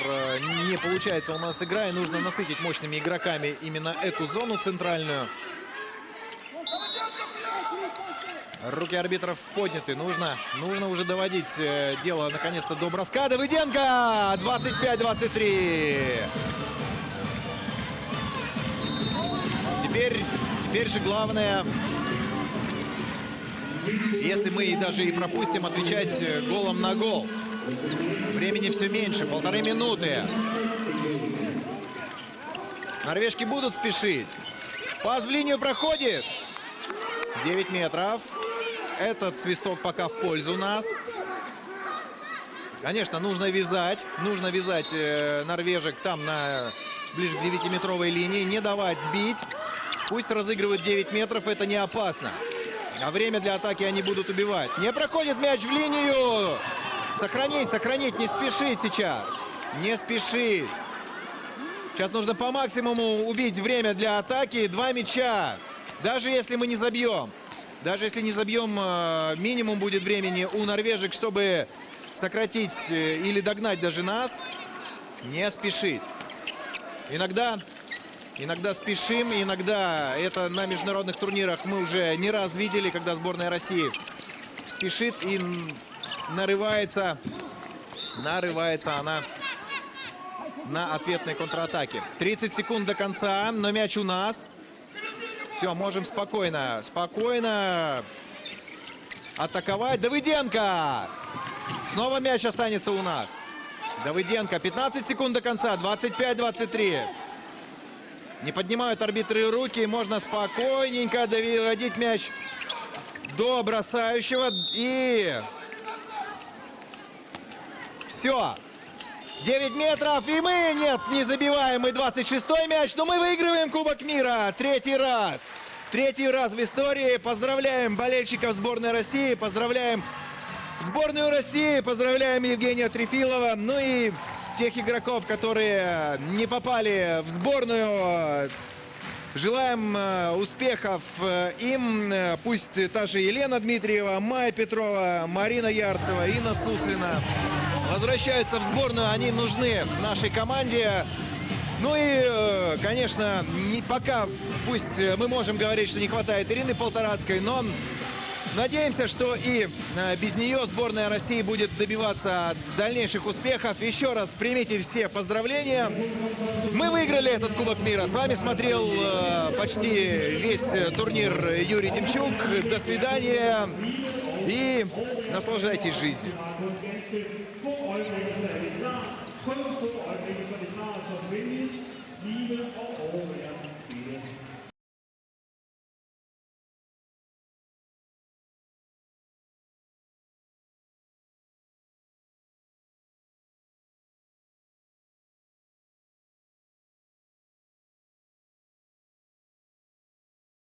A: не получается у нас игра, и нужно насытить мощными игроками именно эту зону центральную. Руки арбитров подняты. Нужно уже доводить дело наконец-то до броска. Давыденко! 25-23. Теперь же главное, если мы даже и пропустим, отвечать голом на гол. Времени все меньше, 1,5 минуты. Норвежки будут спешить. Пас в линию проходит. 9 метров. Этот свисток пока в пользу нас. Конечно, нужно вязать норвежек там ближе к 9-метровой линии. Не давать бить. Пусть разыгрывают 9 метров, это не опасно. А время для атаки они будут убивать. Не проходит мяч в линию. Сохранить, не спешить сейчас. Не спешить. Сейчас нужно по максимуму убить время для атаки. 2 мяча. Даже если мы не забьем. Даже если не забьем, минимум будет времени у норвежек, чтобы сократить или догнать даже нас. Не спешить. Иногда спешим, иногда это на международных турнирах мы уже не раз видели, когда сборная России спешит и нарывается она на ответные контратаки. 30 секунд до конца, но мяч у нас. Все, можем спокойно атаковать. Давыденко! Снова мяч останется у нас. Давыденко, 15 секунд до конца, 25-23. Не поднимают арбитры руки, можно спокойненько доводить мяч до бросающего. И все. 9 метров, и мы, не забиваем, мы 26-й мяч, но мы выигрываем Кубок мира. Третий раз в истории. Поздравляем болельщиков сборной России, поздравляем сборную России, поздравляем Евгения Трефилова, ну и тех игроков, которые не попали в сборную. Желаем успехов им. Пусть та же Елена Дмитриева, Майя Петрова, Марина Ярцева, Инна Суслина возвращаются в сборную. Они нужны нашей команде. Ну и, конечно, пока пусть мы можем говорить, что не хватает Ирины Полторацкой, но надеемся, что и без нее сборная России будет добиваться дальнейших успехов. Еще раз примите все поздравления. Мы выиграли этот Кубок мира. С вами смотрел почти весь турнир Юрий Демчук. До свидания. и наслаждайтесь жизнью.
E: Kun få øjeblikke, så er det klar, så venlig, live og overvære spillet.